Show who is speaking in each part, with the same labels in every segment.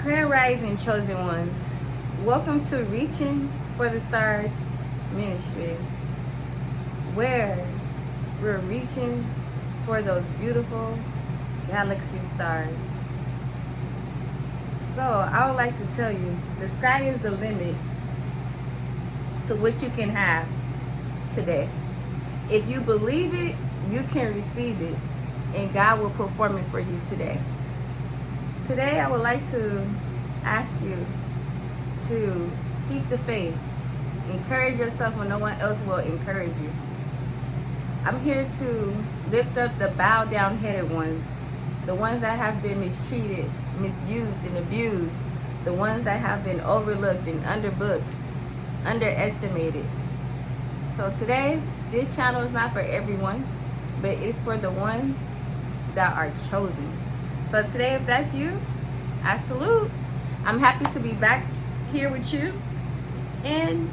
Speaker 1: Grand Rising Chosen Ones, welcome to Reaching for the Stars Ministry, where we're reaching for those beautiful galaxy stars. So, I would like to tell you, the sky is the limit to what you can have today. If you believe it, you can receive it, and God will perform it for you today. Today, I would like to ask you to keep the faith. Encourage yourself when no one else will encourage you. I'm here to lift up the bow down headed ones, the ones that have been mistreated, misused, and abused, the ones that have been overlooked and underbooked, underestimated. So today, this channel is not for everyone, but it's for the ones that are chosen. So today, if that's you, I salute. I'm happy to be back here with you, and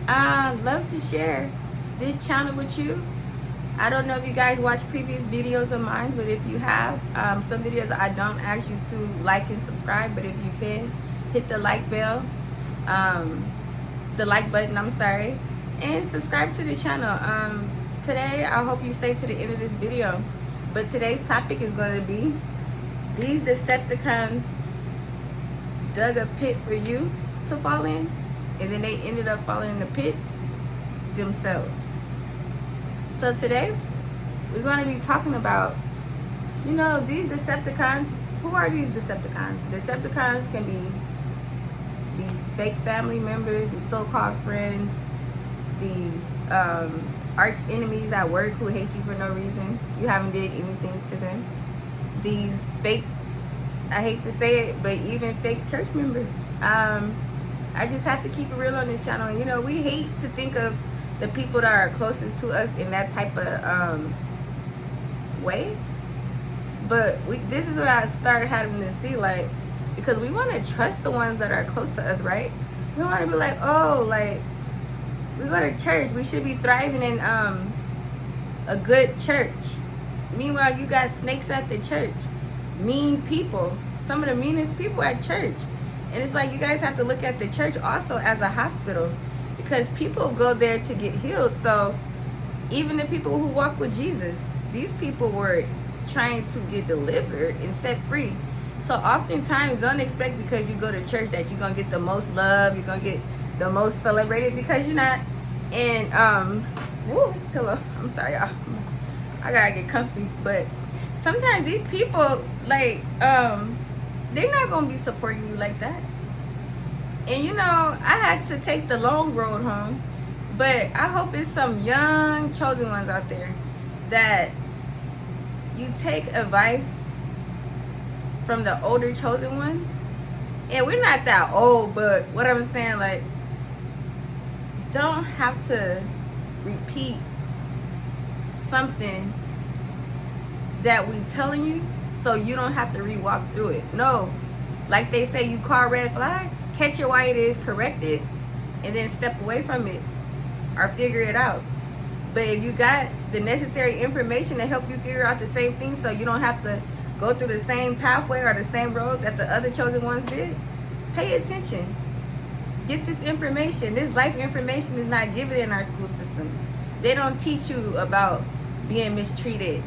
Speaker 1: I love to share this channel with you. I don't know if you guys watched previous videos of mine, but if you have, some videos I don't ask you to like and subscribe, but if you can, hit the like bell, the like button, I'm sorry, and subscribe to the channel. Today, I hope you stay to the end of this video, but today's topic is going to be these Decepticons dug a pit for you to fall in, and then they ended up falling in the pit themselves. So today, we're going to be talking about, these Decepticons. Who are these Decepticons? Decepticons can be these fake family members, these so-called friends, these arch enemies at work who hate you for no reason. You haven't did anything to them. These fake, I hate to say it, but even fake church members. I just have to keep it real on this channel. We hate to think of the people that are closest to us in that type of way. But this is what I started having to see, because we want to trust the ones that are close to us, right? We want to be like, oh, we go to church, we should be thriving in a good church. Meanwhile, you got snakes at the church, mean people, some of the meanest people at church. And it's like, you guys have to look at the church also as a hospital, because people go there to get healed. So even the people who walk with Jesus, these people were trying to get delivered and set free. So oftentimes, don't expect because you go to church that you're going to get the most love, you're going to get the most celebrated, because you're not. And, this pillow, I'm sorry, y'all. I gotta get comfy. But sometimes these people, they're not gonna be supporting you like that. And I had to take the long road home, but I hope it's some young chosen ones out there that you take advice from the older chosen ones. And we're not that old, but what I'm saying, don't have to repeat something that we telling you so you don't have to re-walk through it. No, like they say, you call red flags, catch it while it is, correct it, and then step away from it or figure it out. But if you got the necessary information to help you figure out the same thing so you don't have to go through the same pathway or the same road that the other chosen ones did, pay attention. Get this information. This life information is not given in our school systems. They don't teach you about being mistreated,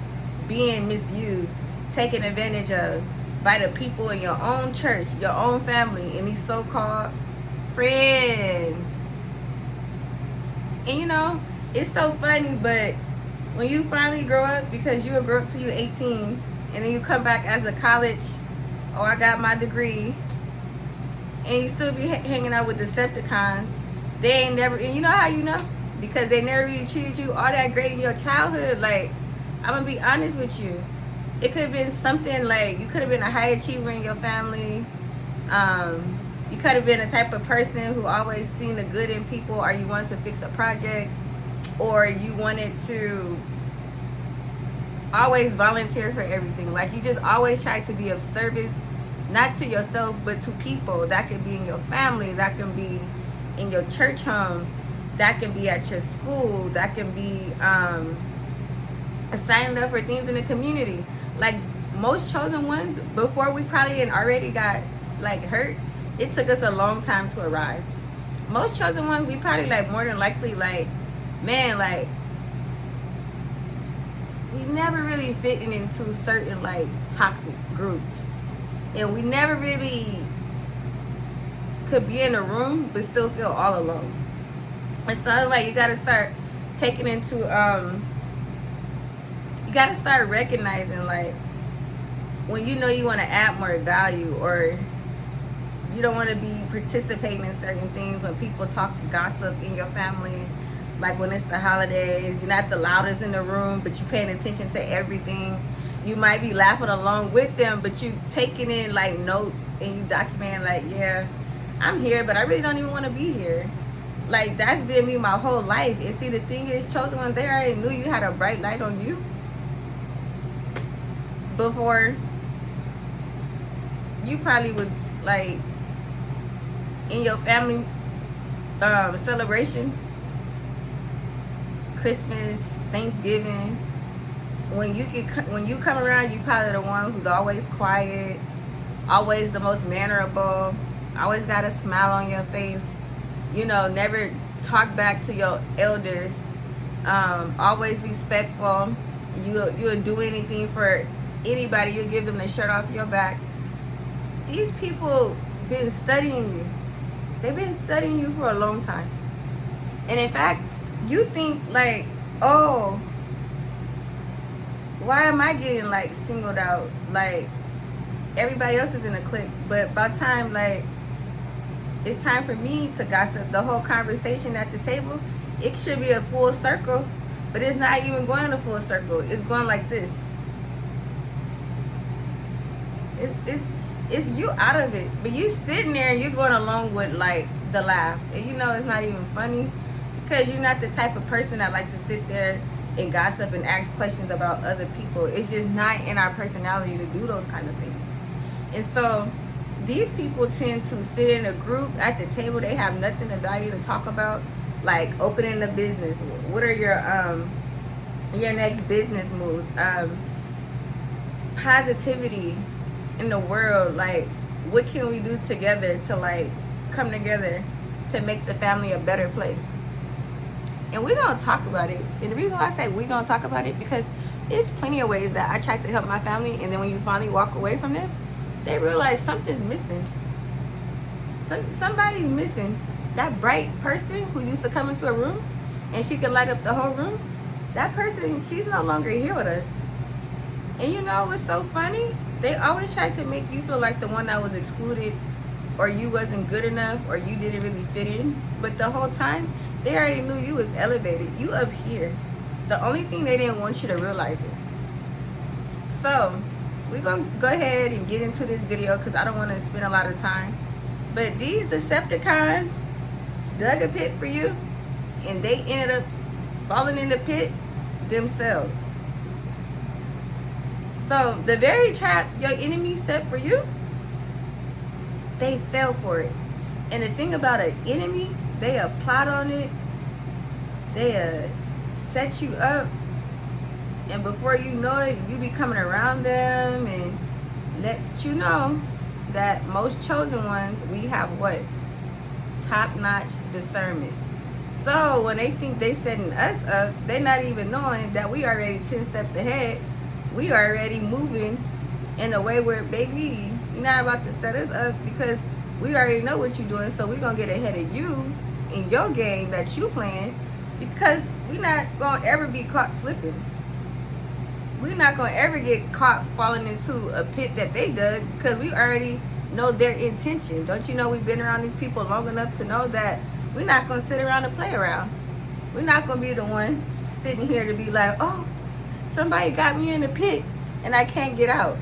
Speaker 1: being misused, taken advantage of by the people in your own church, your own family, and these so-called friends. And it's so funny, but when you finally grow up, because you will grow up till you're 18, and then you come back as a college, oh, I got my degree, and you still be hanging out with Decepticons. They ain't never, and you know how you know? Because they never really treated you all that great in your childhood. I'm gonna be honest with you. It could have been something you could have been a high achiever in your family. You could have been a type of person who always seen the good in people, or you wanted to fix a project, or you wanted to always volunteer for everything. You just always try to be of service, not to yourself, but to people. That could be in your family, that can be in your church home, that can be at your school, that can be signing up for things in the community. Most chosen ones, before we probably already got like hurt, it took us a long time to arrive. Most chosen ones, we probably like more than likely like, man, like we never really fitting into certain like toxic groups, and we never really could be in a room but still feel all alone. And so like you gotta start taking into you gotta start recognizing like when you know you want to add more value, or you don't want to be participating in certain things when people talk gossip in your family, like when it's the holidays, you're not the loudest in the room but you're paying attention to everything. You might be laughing along with them, but you taking in like notes and you documenting like, yeah, I'm here, but I really don't even want to be here. Like that's been me my whole life. And see, the thing is, chosen ones, they already knew you had a bright light on you before you probably was like in your family celebrations, Christmas, Thanksgiving. When you come around, you probably the one who's always quiet, always the most mannerable, always got a smile on your face, you know, never talk back to your elders, always respectful. You'll do anything for anybody. You'll give them the shirt off your back. These people been studying you. They've been studying you for a long time. And in fact, you think like, oh, why am I getting like singled out? Like everybody else is in a clique. But by the time like it's time for me to gossip, the whole conversation at the table, it should be a full circle, but it's not even going in a full circle. It's going like this. It's you out of it, but you sitting there and you're going along with like the laugh, and you know it's not even funny because you're not the type of person that like to sit there and gossip and ask questions about other people. It's just not in our personality to do those kind of things. And so these people tend to sit in a group at the table. They have nothing of value to talk about, like opening a business. What are your next business moves? Positivity in the world, like what can we do together to like come together to make the family a better place? And we're gonna talk about it. And the reason why I say we're gonna talk about it, because there's plenty of ways that I try to help my family, and then when you finally walk away from them, they realize something's missing. Somebody's missing. That bright person who used to come into a room and she could light up the whole room, that person, she's no longer here with us. And you know what's so funny? They always try to make you feel like the one that was excluded, or you wasn't good enough, or you didn't really fit in. But the whole time, they already knew you was elevated. You up here. The only thing they didn't want you to realize it. So we're gonna go ahead and get into this video because I don't want to spend a lot of time. But these Decepticons dug a pit for you, and they ended up falling in the pit themselves. So the very trap your enemy set for you, they fell for it. And the thing about an enemy, they plot on it, they set you up, and before you know it, you be coming around them and let you know that most chosen ones, we have what? Top-notch discernment. So when they think they setting us up, they're not even knowing that we already 10 steps ahead. We are already moving in a way where, baby, you're not about to set us up, because we already know what you're doing. So we're going to get ahead of you in your game that you playing, because we're not going to ever be caught slipping. We're not going to ever get caught falling into a pit that they dug, because we already know their intention. Don't you know we've been around these people long enough to know that we're not going to sit around and play around. We're not going to be the one sitting here to be like, oh, somebody got me in the pit and I can't get out.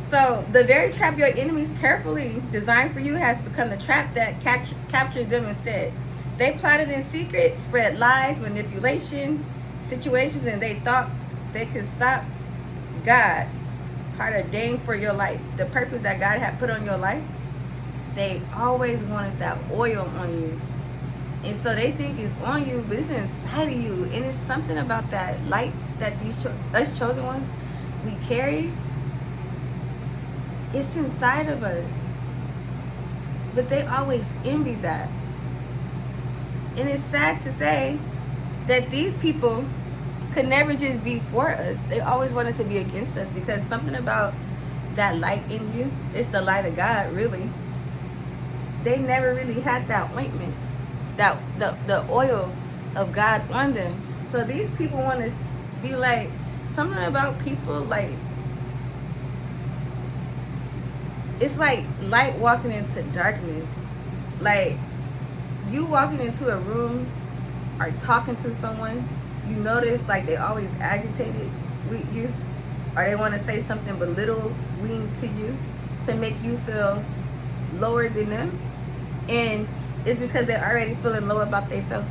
Speaker 1: So the very trap your enemies carefully designed for you has become the trap that captured them instead. They plotted in secret, spread lies, manipulation, situations, and they thought they could stop God, had ordained for your life, the purpose that God had put on your life. They always wanted that oil on you. And so they think it's on you, but it's inside of you. And it's something about that light that us chosen ones, we carry. It's inside of us. But they always envy that. And it's sad to say that these people could never just be for us. They always wanted to be against us, because something about that light in you, it's the light of God, really. They never really had that ointment, that the oil of God on them. So these people want to be like, something about people, like, it's like light walking into darkness. Like, you walking into a room or talking to someone, you notice like they always agitated with you, or they want to say something belittling to you to make you feel lower than them. And it's because they're already feeling low about themselves.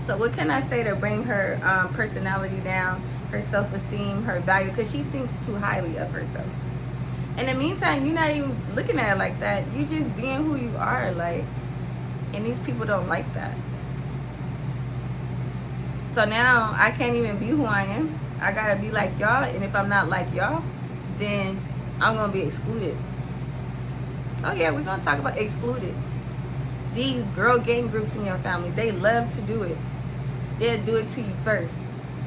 Speaker 1: So what can I say to bring her personality down, her self-esteem, her value? Because she thinks too highly of herself. In the meantime, you're not even looking at it like that. You just being who you are, like, and these people don't like that. So now I can't even be who I am. I gotta be like y'all, and if I'm not like y'all, then I'm gonna be excluded. Oh yeah, we're gonna talk about excluded. These girl gang groups in your family, they love to do it. They'll do it to you first.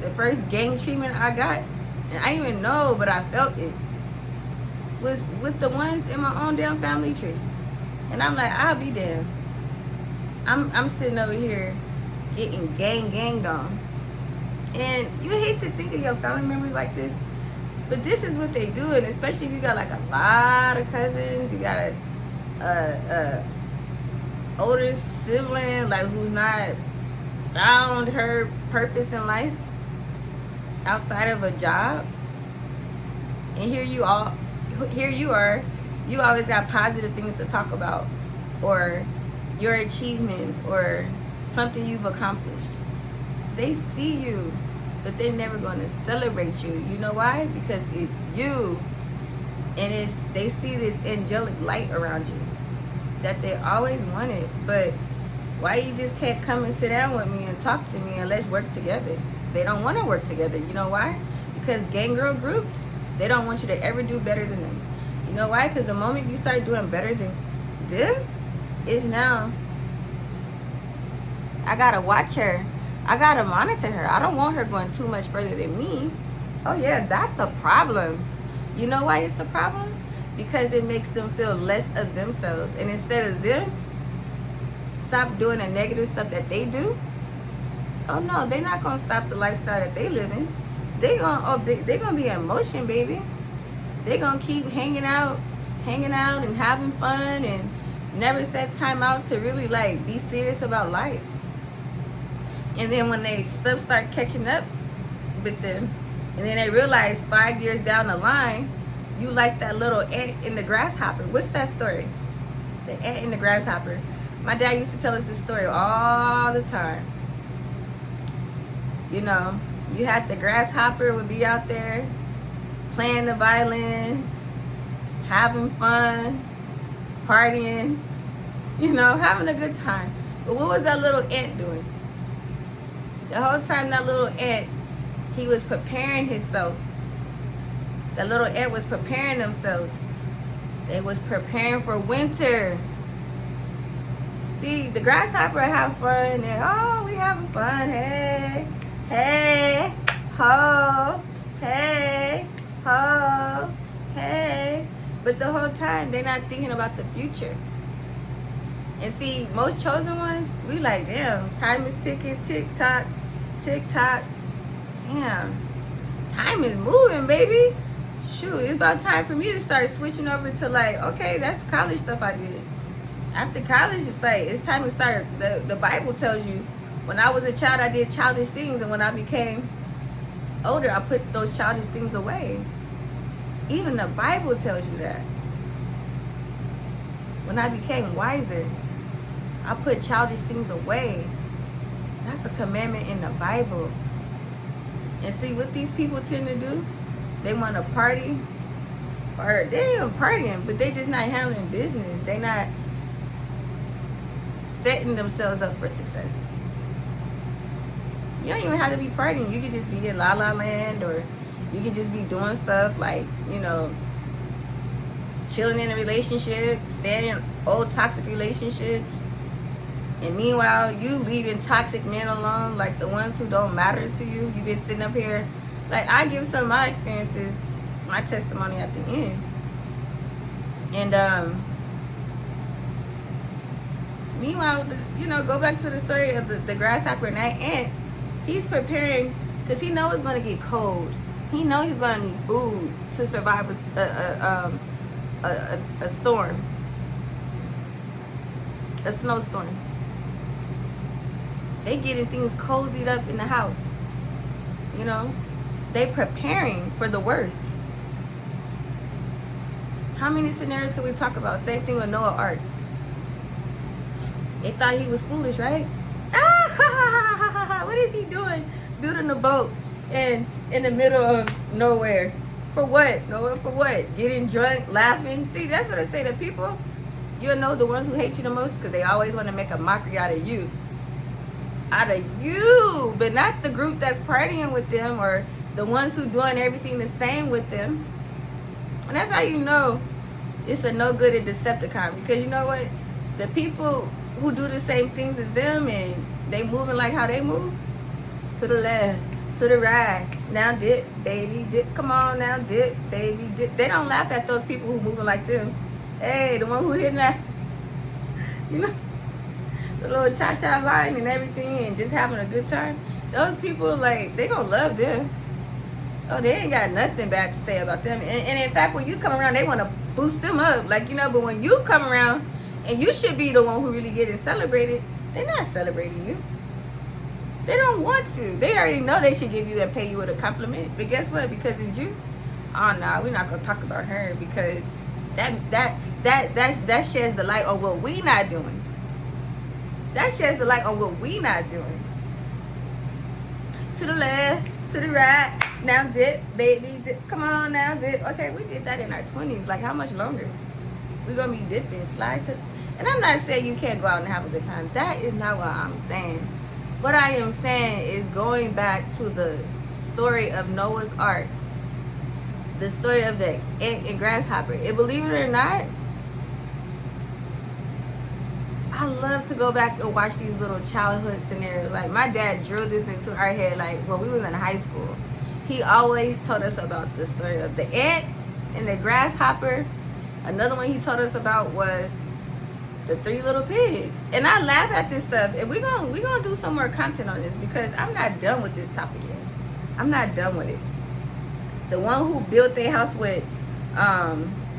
Speaker 1: The first gang treatment I got, and I didn't even know, but I felt it, was with the ones in my own damn family tree. And I'm like, I'll be damned. I'm sitting over here getting ganged on. And you hate to think of your family members like this, but this is what they do. And especially if you got like a lot of cousins, you got a older sibling, like, who's not found her purpose in life outside of a job. And here you are, you always got positive things to talk about, or your achievements, or something you've accomplished. They see you, but they're never going to celebrate you. You know why? Because it's you. And they see this angelic light around you that they always wanted. But why you just can't come and sit down with me and talk to me and let's work together? They don't want to work together. You know why? Because gang girl groups, they don't want you to ever do better than them. You know why? Because the moment you start doing better than them, is now, I gotta watch her. I gotta monitor her. I don't want her going too much further than me. Oh yeah, that's a problem. You know why it's a problem? Because it makes them feel less of themselves. And instead of them stop doing the negative stuff that they do, oh no, they're not gonna stop the lifestyle that they live in. They're gonna be in motion, baby. They're gonna keep hanging out and having fun, and never set time out to really like be serious about life. And then when they stuff start catching up with them, and then they realize 5 years down the line, you like that little ant in the grasshopper. What's that story? The ant in the grasshopper. My dad used to tell us this story all the time. You know, you had the grasshopper would be out there playing the violin, having fun, partying, you know, having a good time. But what was that little ant doing? The whole time that little ant, he was preparing himself. That little ant was preparing themselves. They was preparing for winter. See, the grasshopper have fun and, oh, we having fun. Hey, hey, ho, hey, ho, hey. But the whole time, they're not thinking about the future. And see, most chosen ones, we like, damn, time is ticking, tick-tock, tick-tock. Damn, time is moving, baby. Shoot, it's about time for me to start switching over to like, okay, that's college stuff I did. After college, it's like, it's time to start. The Bible tells you, when I was a child, I did childish things. And when I became older, I put those childish things away. Even the Bible tells you that. When I became wiser, I put childish things away. That's a commandment in the Bible. And see what these people tend to do? They want to party. Or they ain't partying, but they just not handling business. They not setting themselves up for success. You don't even have to be partying. You could just be in La La Land, or you could just be doing stuff like, you know, chilling in a relationship, staying in old toxic relationships. And meanwhile, you leaving toxic men alone, like the ones who don't matter to you. You've been sitting up here. Like, I give some of my experiences, my testimony at the end. And meanwhile, go back to the story of the grasshopper and that ant. He's preparing because he knows it's going to get cold. He knows he's going to need food to survive a storm, a snowstorm. They getting things cozied up in the house. They preparing for the worst. How many scenarios can we talk about? Same thing with Noah Ark. They thought he was foolish, right? What is he doing? Building a boat in the middle of nowhere. For what? Noah, for what? Getting drunk, laughing. See, that's what I say to people. You'll know the ones who hate you the most because they always want to make a mockery out of you. Out of you, but not the group that's partying with them or the ones who doing everything the same with them. And that's how you know it's a no good at Decepticon, because you know what? The people who do the same things as them and they moving like how they move, to the left, to the right, now dip, baby, dip, come on now, dip, baby, dip. They don't laugh at those people who moving like them. Hey, the one who hitting that, the little cha-cha line and everything and just having a good time. Those people, like, they gonna love them. Oh, they ain't got nothing bad to say about them. And in fact, when you come around, they want to boost them up. Like, but when you come around and you should be the one who really getting celebrated, they're not celebrating you. They don't want to. They already know they should give you and pay you with a compliment. But guess what? Because it's you. Oh, no, we're not going to talk about her because that sheds the light on what we not doing. That sheds the light on what we not doing. To the left, to the right. Now dip, baby, dip. Come on now, dip. Okay, we did that in our 20s. Like, how much longer? We're going to be dipping, slide to. And I'm not saying you can't go out and have a good time. That is not what I'm saying. What I am saying is going back to the story of Noah's Ark. The story of the ant and grasshopper. And believe it or not, I love to go back and watch these little childhood scenarios. Like, my dad drilled this into our head, like, when we was in high school. He always told us about the story of the ant and the grasshopper. Another one he told us about was the 3 little pigs. And I laugh at this stuff. And we're gonna do some more content on this because I'm not done with this topic yet. I'm not done with it. The one who built their house with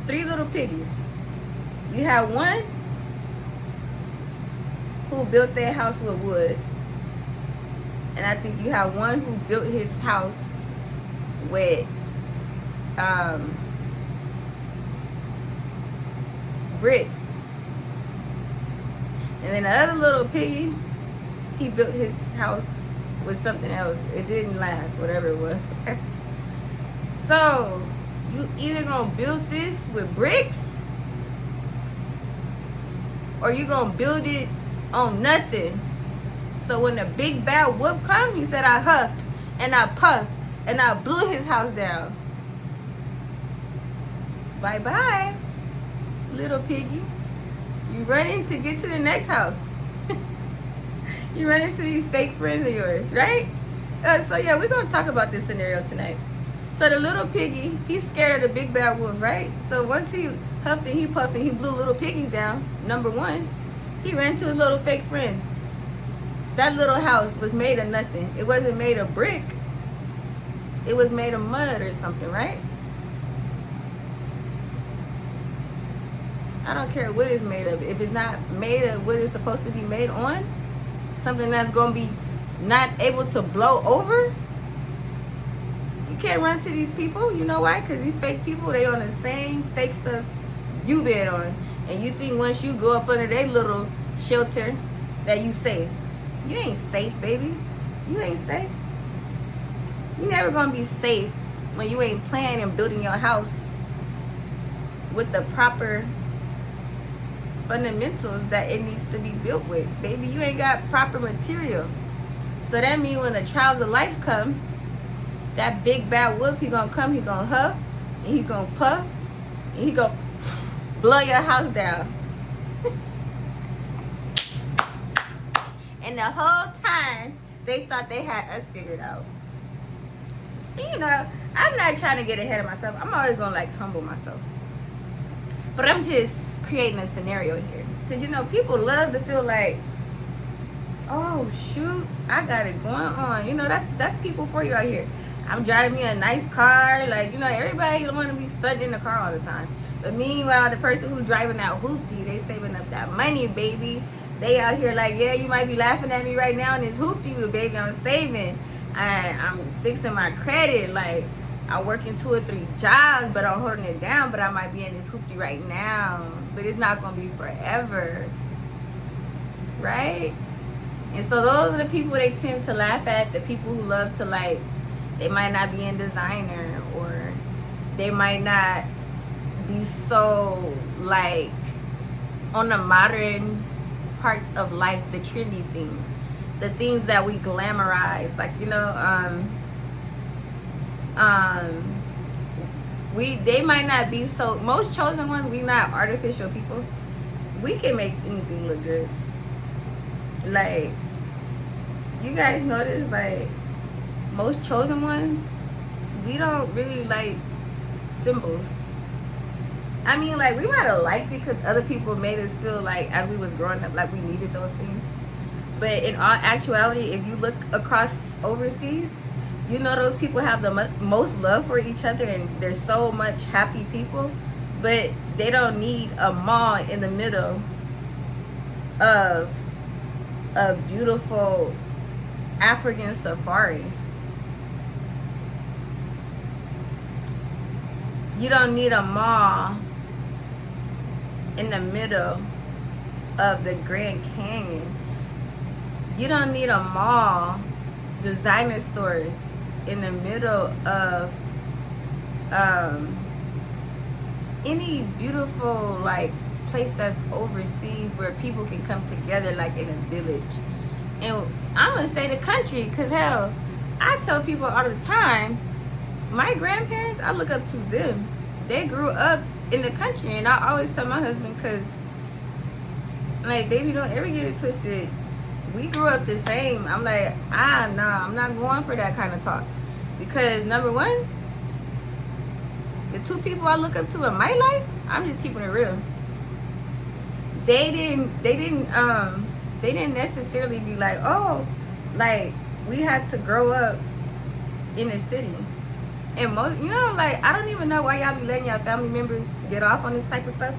Speaker 1: 3 little piggies. You have one who built their house with wood. And I think you have one who built his house with bricks. And then the other little piggy, he built his house with something else. It didn't last, whatever it was, okay? So, you either gonna build this with bricks or you gonna build it on nothing. So when the big bad wolf come, he said, I huffed and I puffed and I blew his house down. Bye-bye, little piggy. You running to get to the next house. You run into these fake friends of yours, right? So yeah, we're going to talk about this scenario tonight. So the little piggy, he's scared of the big bad wolf, right? So once he huffed and he puffed and he blew little piggies down, number one, he ran to his little fake friends. That little house was made of nothing. It wasn't made of brick. It was made of mud or something, right? I don't care what it's made of. If it's not made of what it's supposed to be made on, something that's going to be not able to blow over, you can't run to these people. You know why? Because these fake people, they on the same fake stuff you been on. And you think once you go up under their little shelter that you safe. You ain't safe, baby. You ain't safe. You never going to be safe when you ain't planning and building your house with the proper fundamentals that it needs to be built with. Baby, you ain't got proper material. So that means when the trials of life come, that big bad wolf, he gonna come, he gonna huff, and he gonna puff, and he gonna blow your house down. And the whole time, they thought they had us figured out. You know, I'm not trying to get ahead of myself. I'm always going to, like, humble myself. But I'm just creating a scenario here. Because, you know, people love to feel like, oh, shoot, I got it going on. You know, that's people for you out here. I'm driving me a nice car. Like, you know, everybody don't want to be stuck in the car all the time. But meanwhile, the person who's driving that hoopty, they saving up that money, baby. They out here like, yeah, you might be laughing at me right now in this hoopty, but baby, I'm saving. I'm fixing my credit. Like, I work in 2 or 3 jobs, but I'm holding it down. But I might be in this hoopty right now. But it's not going to be forever. Right? And so those are the people they tend to laugh at. The people who love to, like, they might not be in designer, or they might not be so, like, on the modern parts of life, the trendy things, the things that we glamorize, like, you know, they might not be so, most chosen ones, we not artificial people. We can make anything look good. Like, you guys notice, like, most chosen ones, we don't really like symbols. I mean, like, we might have liked it because other people made us feel like, as we was growing up, like we needed those things. But in all actuality, if you look across overseas, you know those people have the most love for each other, and they're so much happy people. But they don't need a mall in the middle of a beautiful African safari. You don't need a mall in the middle of the Grand Canyon. You don't need a mall, designer stores in the middle of any beautiful, like, place that's overseas where people can come together, like in a village. And I'm gonna say the country, because hell, I tell people all the time, my grandparents, I look up to them. They grew up in the country, and I always tell my husband, because, like, baby, don't ever get it twisted. We grew up the same. I'm like, nah, I'm not going for that kind of talk. Because, number one, the 2 people I look up to in my life, I'm just keeping it real. They didn't necessarily be like, oh, like, we had to grow up in the city. And most, you know, like, I don't even know why y'all be letting y'all family members get off on this type of stuff.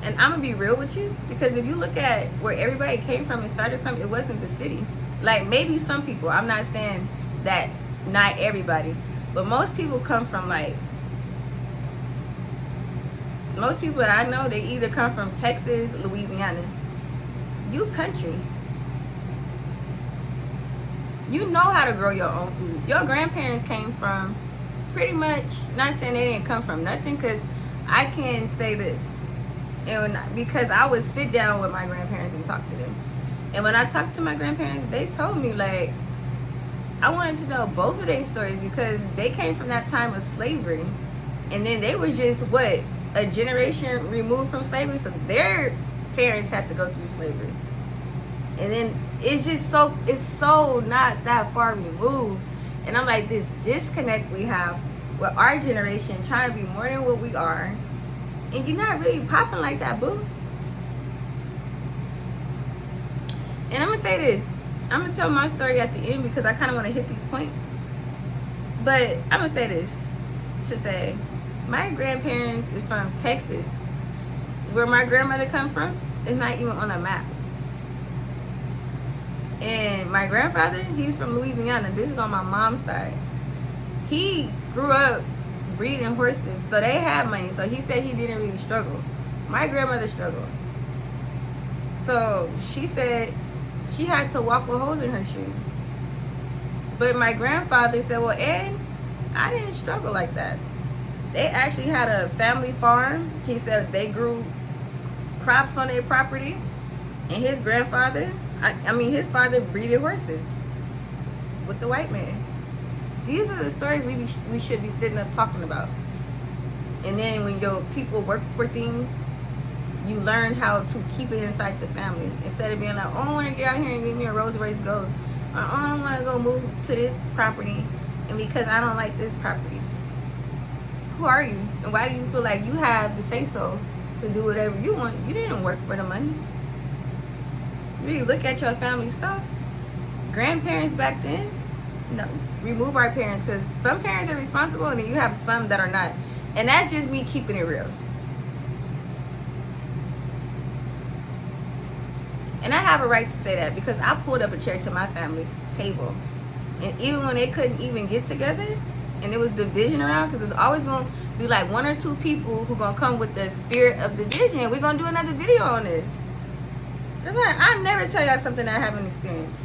Speaker 1: And I'm gonna be real with you, because if you look at where everybody came from and started from, it wasn't the city. Like, maybe some people, I'm not saying that not everybody, but most people come from, like, most people that I know, they either come from Texas, Louisiana. You country. You know how to grow your own food. Your grandparents came from pretty much, not saying they didn't come from nothing, because I can say this, and because I would sit down with my grandparents and talk to them, and when I talked to my grandparents, they told me, like, I wanted to know both of their stories, because they came from that time of slavery, and then they were just, what, a generation removed from slavery, so their parents had to go through slavery, and then it's just so, it's so not that far removed. And I'm like, this disconnect we have with our generation trying to be more than what we are, and you're not really popping like that, boo. And I'm gonna say this, I'm gonna tell my story at the end, because I kind of want to hit these points, but I'm gonna say this to say, my grandparents is from Texas. Where my grandmother come from is not even on a map. And my grandfather, he's from Louisiana. This is on my mom's side. He grew up breeding horses, so they had money. So he said he didn't really struggle. My grandmother struggled. So she said she had to walk with holes in her shoes. But my grandfather said, well, Ed, I didn't struggle like that. They actually had a family farm. He said they grew crops on their property. And his grandfather, his father breeded horses with the white man. These are the stories we should be sitting up talking about. And then when your people work for things, you learn how to keep it inside the family. Instead of being like, oh, I want to get out here and give me a Rolls Royce Ghost. Or, oh, I want to go move to this property. And because I don't like this property. Who are you? And why do you feel like you have the say-so to do whatever you want? You didn't work for the money. Really look at your family stuff. Grandparents back then, no, remove our parents, because some parents are responsible and then you have some that are not. And that's just me keeping it real. And I have a right to say that because I pulled up a chair to my family table. And even when they couldn't even get together and there was division around, because it's always going to be like one or two people who going to come with the spirit of division. We're going to do another video on this. That's why I never tell y'all something that I haven't experienced.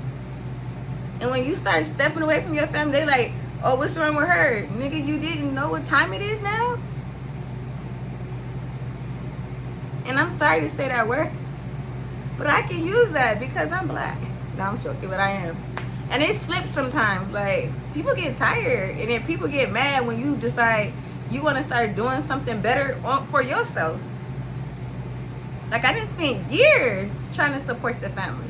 Speaker 1: And when you start stepping away from your family, they like, oh, what's wrong with her? Nigga, you didn't know what time it is now? And I'm sorry to say that word, but I can use that because I'm black. No, I'm joking, but I am. And it slips sometimes. Like, people get tired, and then people get mad when you decide you want to start doing something better for yourself. Like, I didn't spend years trying to support the family.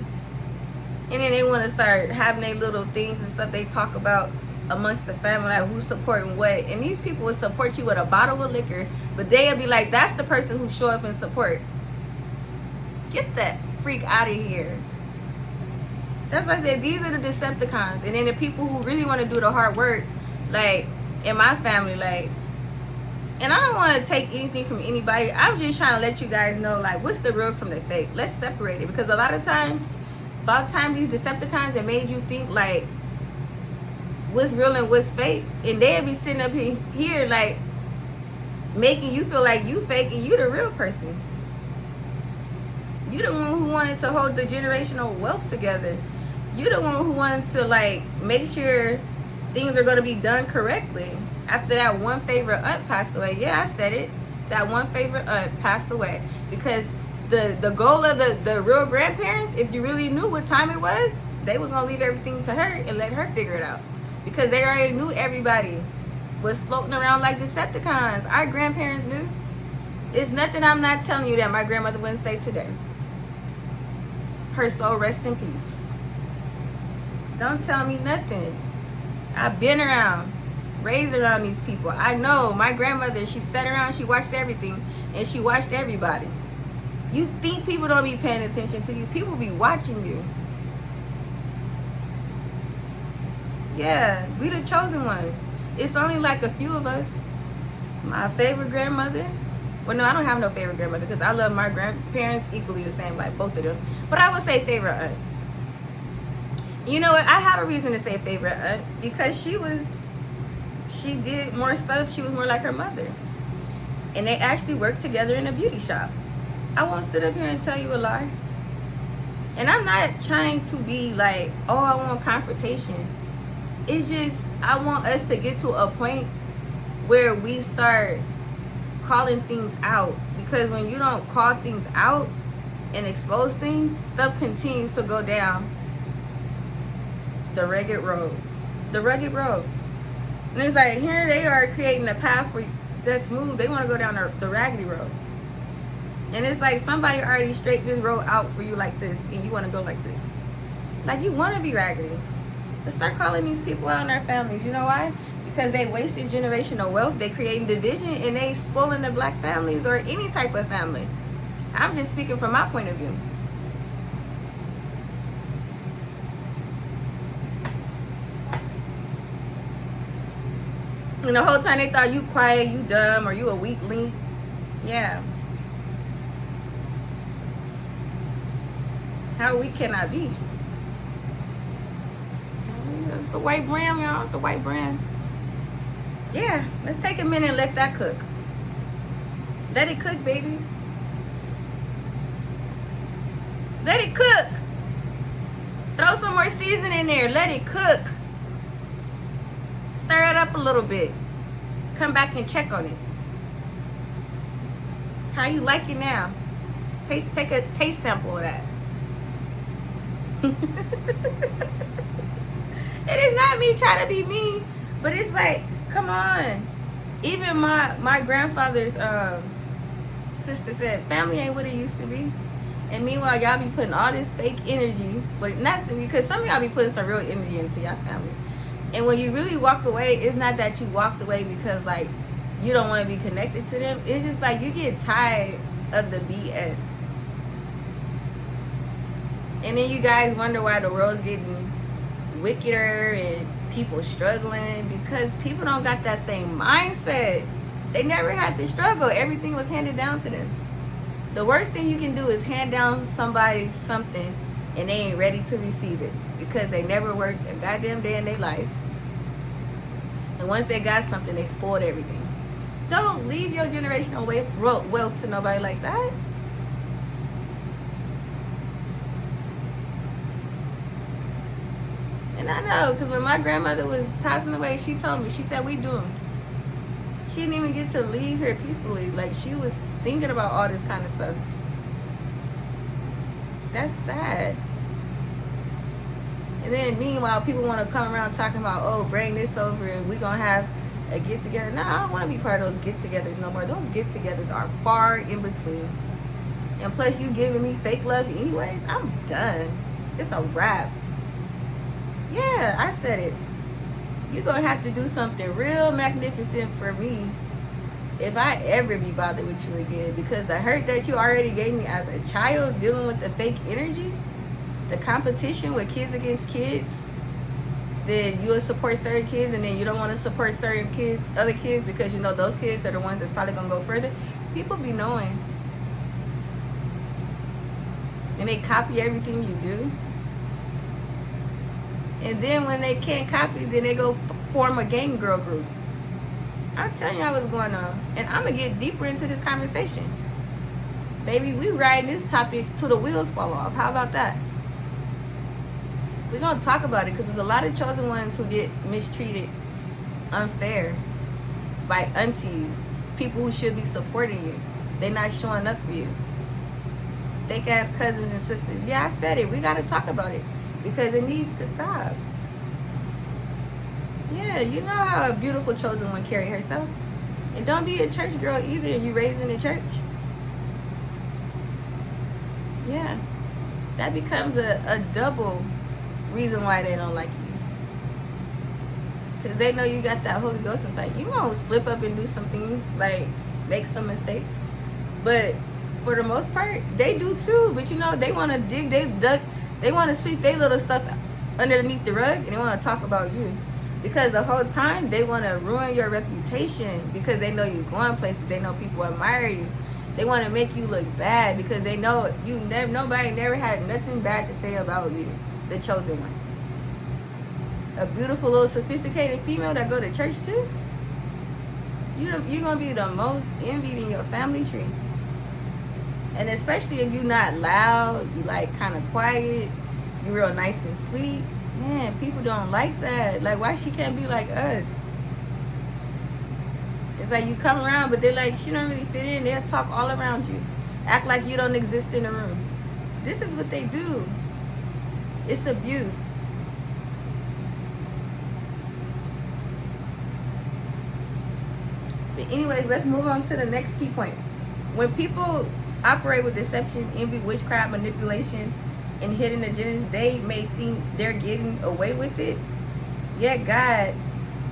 Speaker 1: And then they want to start having their little things and stuff they talk about amongst the family, like who's supporting what. And these people will support you with a bottle of liquor, but they'll be like, that's the person who show up and support. Get that freak out of here. That's why I said these are the Decepticons. And then the people who really want to do the hard work, like in my family, like, and I don't want to take anything from anybody. I'm just trying to let you guys know, like, what's the real from the fake. Let's separate it, because a lot of times, about the time these Decepticons have made you think like what's real and what's fake, and they'll be sitting up here like making you feel like you fake and you the real person. You the one who wanted to hold the generational wealth together. You the one who wanted to like make sure things are going to be done correctly. After that one favorite aunt passed away, yeah, I said it, that one favorite aunt passed away, because the goal of the real grandparents, if you really knew what time it was, they was gonna leave everything to her and let her figure it out, because they already knew everybody was floating around like Decepticons. Our grandparents knew. It's nothing I'm not telling you that my grandmother wouldn't say today. Her soul rest in peace. Don't tell me nothing. I've been around, raised around these people. I know my grandmother, she sat around, she watched everything, and she watched everybody. You think people don't be paying attention to you. People be watching you. Yeah, we the chosen ones. It's only like a few of us. My favorite grandmother. Well, no, I don't have no favorite grandmother, because I love my grandparents equally the same, like both of them. But I would say favorite aunt. You know what? I have a reason to say favorite aunt, because she did more stuff. She was more like her mother. And they actually worked together in a beauty shop. I won't sit up here and tell you a lie. And I'm not trying to be like, oh, I want confrontation. It's just, I want us to get to a point where we start calling things out. Because when you don't call things out and expose things, stuff continues to go down the rugged road. The rugged road. And it's like, here they are creating a path for that's smooth. They want to go down the raggedy road. And it's like somebody already straightened this road out for you like this, and you want to go like this. Like, you want to be raggedy. Let's start calling these people out in our families. You know why? Because they wasting generational wealth. They creating division, and they spoiling the black families or any type of family. I'm just speaking from my point of view. And the whole time they thought you quiet, you dumb, or you a weak link. Yeah. How weak can I be? It's the white brand, y'all. It's the white brand. Yeah, let's take a minute and let that cook. Let it cook, baby. Let it cook. Throw some more seasoning in there. Let it cook. Stir it up a little bit. Come back and check on it. How you like it now? Take a taste sample of that. It is not me trying to be mean, but it's like, come on. Even my grandfather's sister said family ain't what it used to be. And meanwhile, y'all be putting all this fake energy, but not because some of y'all be putting some real energy into y'all family. And when you really walk away, it's not that you walked away because like you don't want to be connected to them. It's just like you get tired of the BS. And then you guys wonder why the world's getting wickeder and people struggling, because people don't got that same mindset. They never had to struggle. Everything was handed down to them. The worst thing you can do is hand down somebody something and they ain't ready to receive it because they never worked a goddamn day in their life. And once they got something, they spoiled everything. Don't leave your generational wealth to nobody like that. And I know, because when my grandmother was passing away, she told me, she said, we doomed. She didn't even get to leave here peacefully. Like, she was thinking about all this kind of stuff. That's sad. And then meanwhile, people want to come around talking about, oh, bring this over and we're going to have a get-together. No, I don't want to be part of those get-togethers no more. Those get-togethers are far in between. And plus, you giving me fake love anyways, I'm done. It's a wrap. Yeah, I said it. You're going to have to do something real magnificent for me if I ever be bothered with you again. Because the hurt that you already gave me as a child, dealing with the fake energy, the competition with kids against kids, then you'll support certain kids and then you don't want to support certain kids, other kids, because you know those kids are the ones that's probably going to go further. People be knowing. And they copy everything you do. And then when they can't copy, then they go form a gang girl group. I'm telling y'all what's going on. And I'm going to get deeper into this conversation. Baby, we riding this topic till the wheels fall off. How about that? We're going to talk about it because there's a lot of chosen ones who get mistreated unfair by aunties, people who should be supporting you. They're not showing up for you. Fake ass cousins and sisters. Yeah, I said it. We got to talk about it. Because it needs to stop. Yeah, you know how a beautiful chosen one carry herself. And don't be a church girl either if you raised in the church. Yeah. That becomes a double reason why they don't like you. Because they know you got that Holy Ghost inside. You gonna slip up and do some things, like make some mistakes. But for the most part, they do too. But you know, they want to dig, they want to sweep their little stuff underneath the rug and they want to talk about you. Because the whole time they want to ruin your reputation because they know you're going places. They know people admire you. They want to make you look bad because they know nobody never had nothing bad to say about you, the chosen one. A beautiful little sophisticated female that go to church too. You're going to be the most envied in your family tree. And especially if you're not loud, you like kind of quiet, you're real nice and sweet. Man, people don't like that. Like, why she can't be like us? It's like you come around, but they're like, she don't really fit in. They'll talk all around you. Act like you don't exist in the room. This is what they do. It's abuse. But anyways, let's move on to the next key point. When people operate with deception, envy, witchcraft, manipulation, and hidden agendas, they may think they're getting away with it. Yet God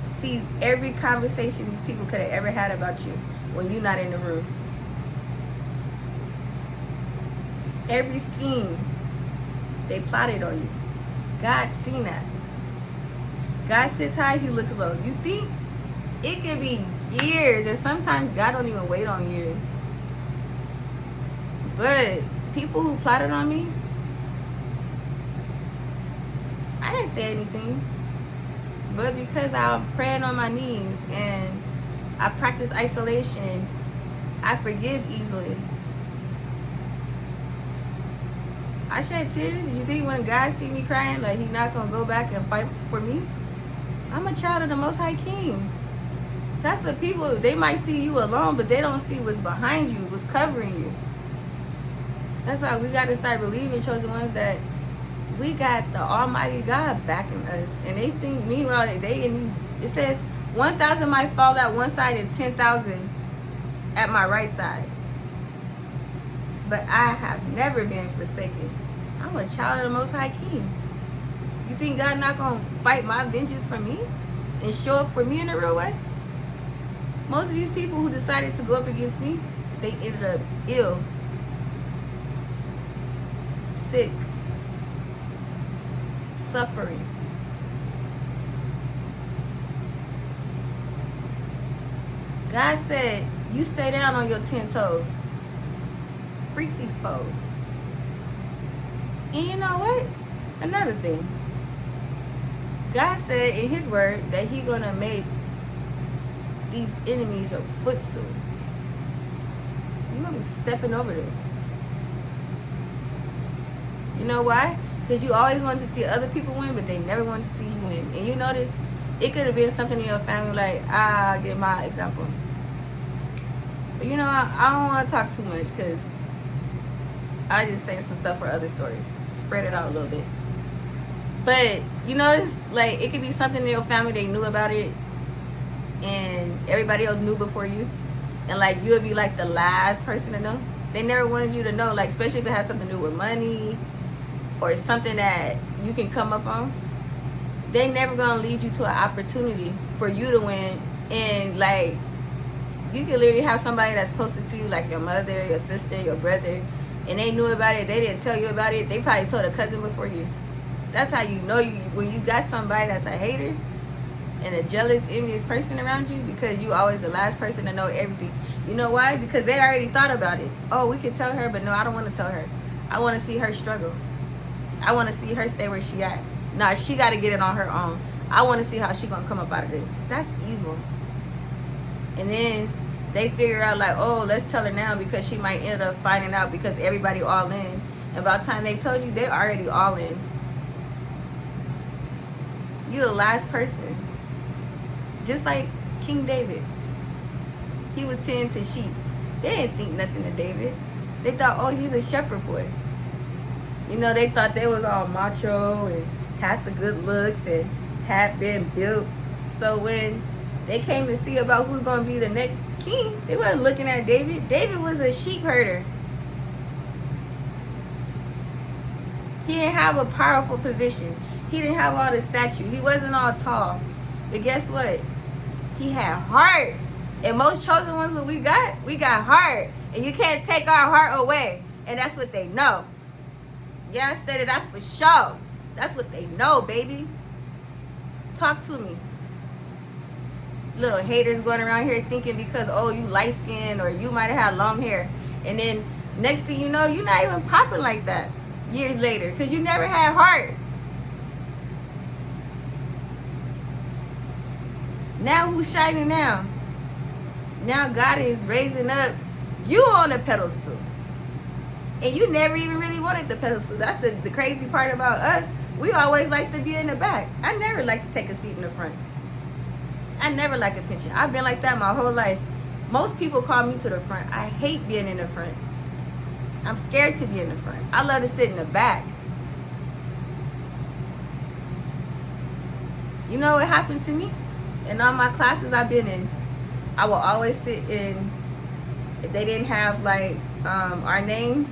Speaker 1: sees every conversation these people could have ever had about you when you're not in the room. Every scheme they plotted on you. God's seen that. God sits high, he looks low. You think it could be years, and sometimes God don't even wait on years. But people who plotted on me, I didn't say anything. But because I'm praying on my knees and I practice isolation, I forgive easily. I shed tears. You think when God see me crying, like he's not going to go back and fight for me? I'm a child of the Most High King. That's what people, they might see you alone, but they don't see what's behind you, what's covering you. That's why we got to start believing, chosen ones, that we got the Almighty God backing us. And they think, meanwhile, they in these, it says, 1,000 might fall at one side and 10,000 at my right side. But I have never been forsaken. I'm a child of the Most High King. You think God not going to fight my vengeance for me and show up for me in a real way? Most of these people who decided to go up against me, they ended up ill, sick, suffering. God said, you stay down on your 10 toes. Freak these foes. And you know what? Another thing. God said in his word that he's going to make these enemies your footstool. You're going to be stepping over them. You know why? Because you always want to see other people win, but they never want to see you win. And you notice, it could have been something in your family, like, I'll give my example. But you know, I don't want to talk too much because I just save some stuff for other stories. Spread it out a little bit. But you know, it's like it could be something in your family, they knew about it and everybody else knew before you. And like you would be like the last person to know. They never wanted you to know, like especially if it has something to do with money or something that you can come up on. They never gonna lead you to an opportunity for you to win. And like you can literally have somebody that's closest to you, like your mother, your sister, your brother, and they knew about it. They didn't tell you about it. They probably told a cousin before you. That's how you know when you got somebody that's a hater and a jealous, envious person around you, because you always the last person to know everything. You know why? Because they already thought about it. Oh, we could tell her, but no, I don't want to tell her. I want to see her struggle. I want to see her stay where she at. Nah, she got to get it on her own. I want to see how she gonna come up out of this. That's evil. And then they figure out like, oh, let's tell her now because she might end up finding out because everybody all in. And by the time they told you, they already all in. You the last person. Just like King David. He was tending to sheep. They didn't think nothing of David. They thought, oh, he's a shepherd boy. You know, they thought they was all macho and had the good looks and had been built. So when they came to see about who's going to be the next king, they wasn't looking at David. David was a sheep herder. He didn't have a powerful position. He didn't have all the stature. He wasn't all tall. But guess what? He had heart. And most chosen ones, what we got heart. And you can't take our heart away. And that's what they know. Yeah, I said it. That's for sure. That's what they know, baby. Talk to me. Little haters going around here thinking because, oh, you light skinned or you might have had long hair. And then next thing you know, you're not even popping like that years later because you never had heart. Now who's shining now? Now God is raising up you on a pedestal. And you never even really wanted the pedestal. That's the crazy part about us. We always like to be in the back. I never like to take a seat in the front. I never like attention. I've been like that my whole life. Most people call me to the front. I hate being in the front. I'm scared to be in the front. I love to sit in the back. You know what happened to me? In all my classes I've been in, I will always sit in, if they didn't have like our names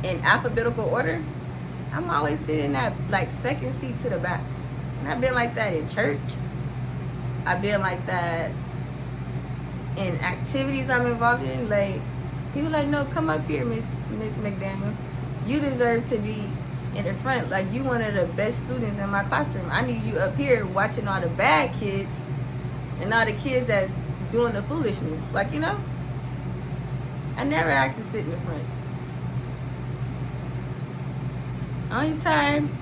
Speaker 1: in alphabetical order, I'm always sitting in that like second seat to the back. And I've been like that in church. I've been like that in activities I'm involved in. Like, people like, no, come up here, Miss McDaniel. You deserve to be in the front. Like, you one of the best students in my classroom. I need you up here watching all the bad kids and all the kids that's doing the foolishness. Like, you know, I never asked to sit in the front. Only time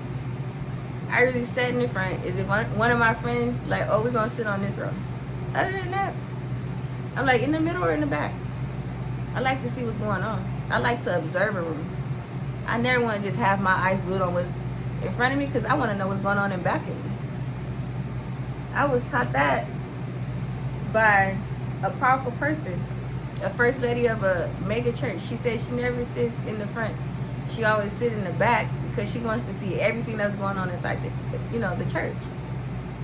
Speaker 1: I really sat in the front is if one of my friends like, oh, we're gonna sit on this row. Other than that, I'm like in the middle or in the back. I like to see what's going on. I like to observe a room. I never want to just have my eyes glued on what's in front of me because I want to know what's going on in back of me. I was taught that by a powerful person, a first lady of a mega church. She said she never sits in the front. She always sits in the back because she wants to see everything that's going on inside the church.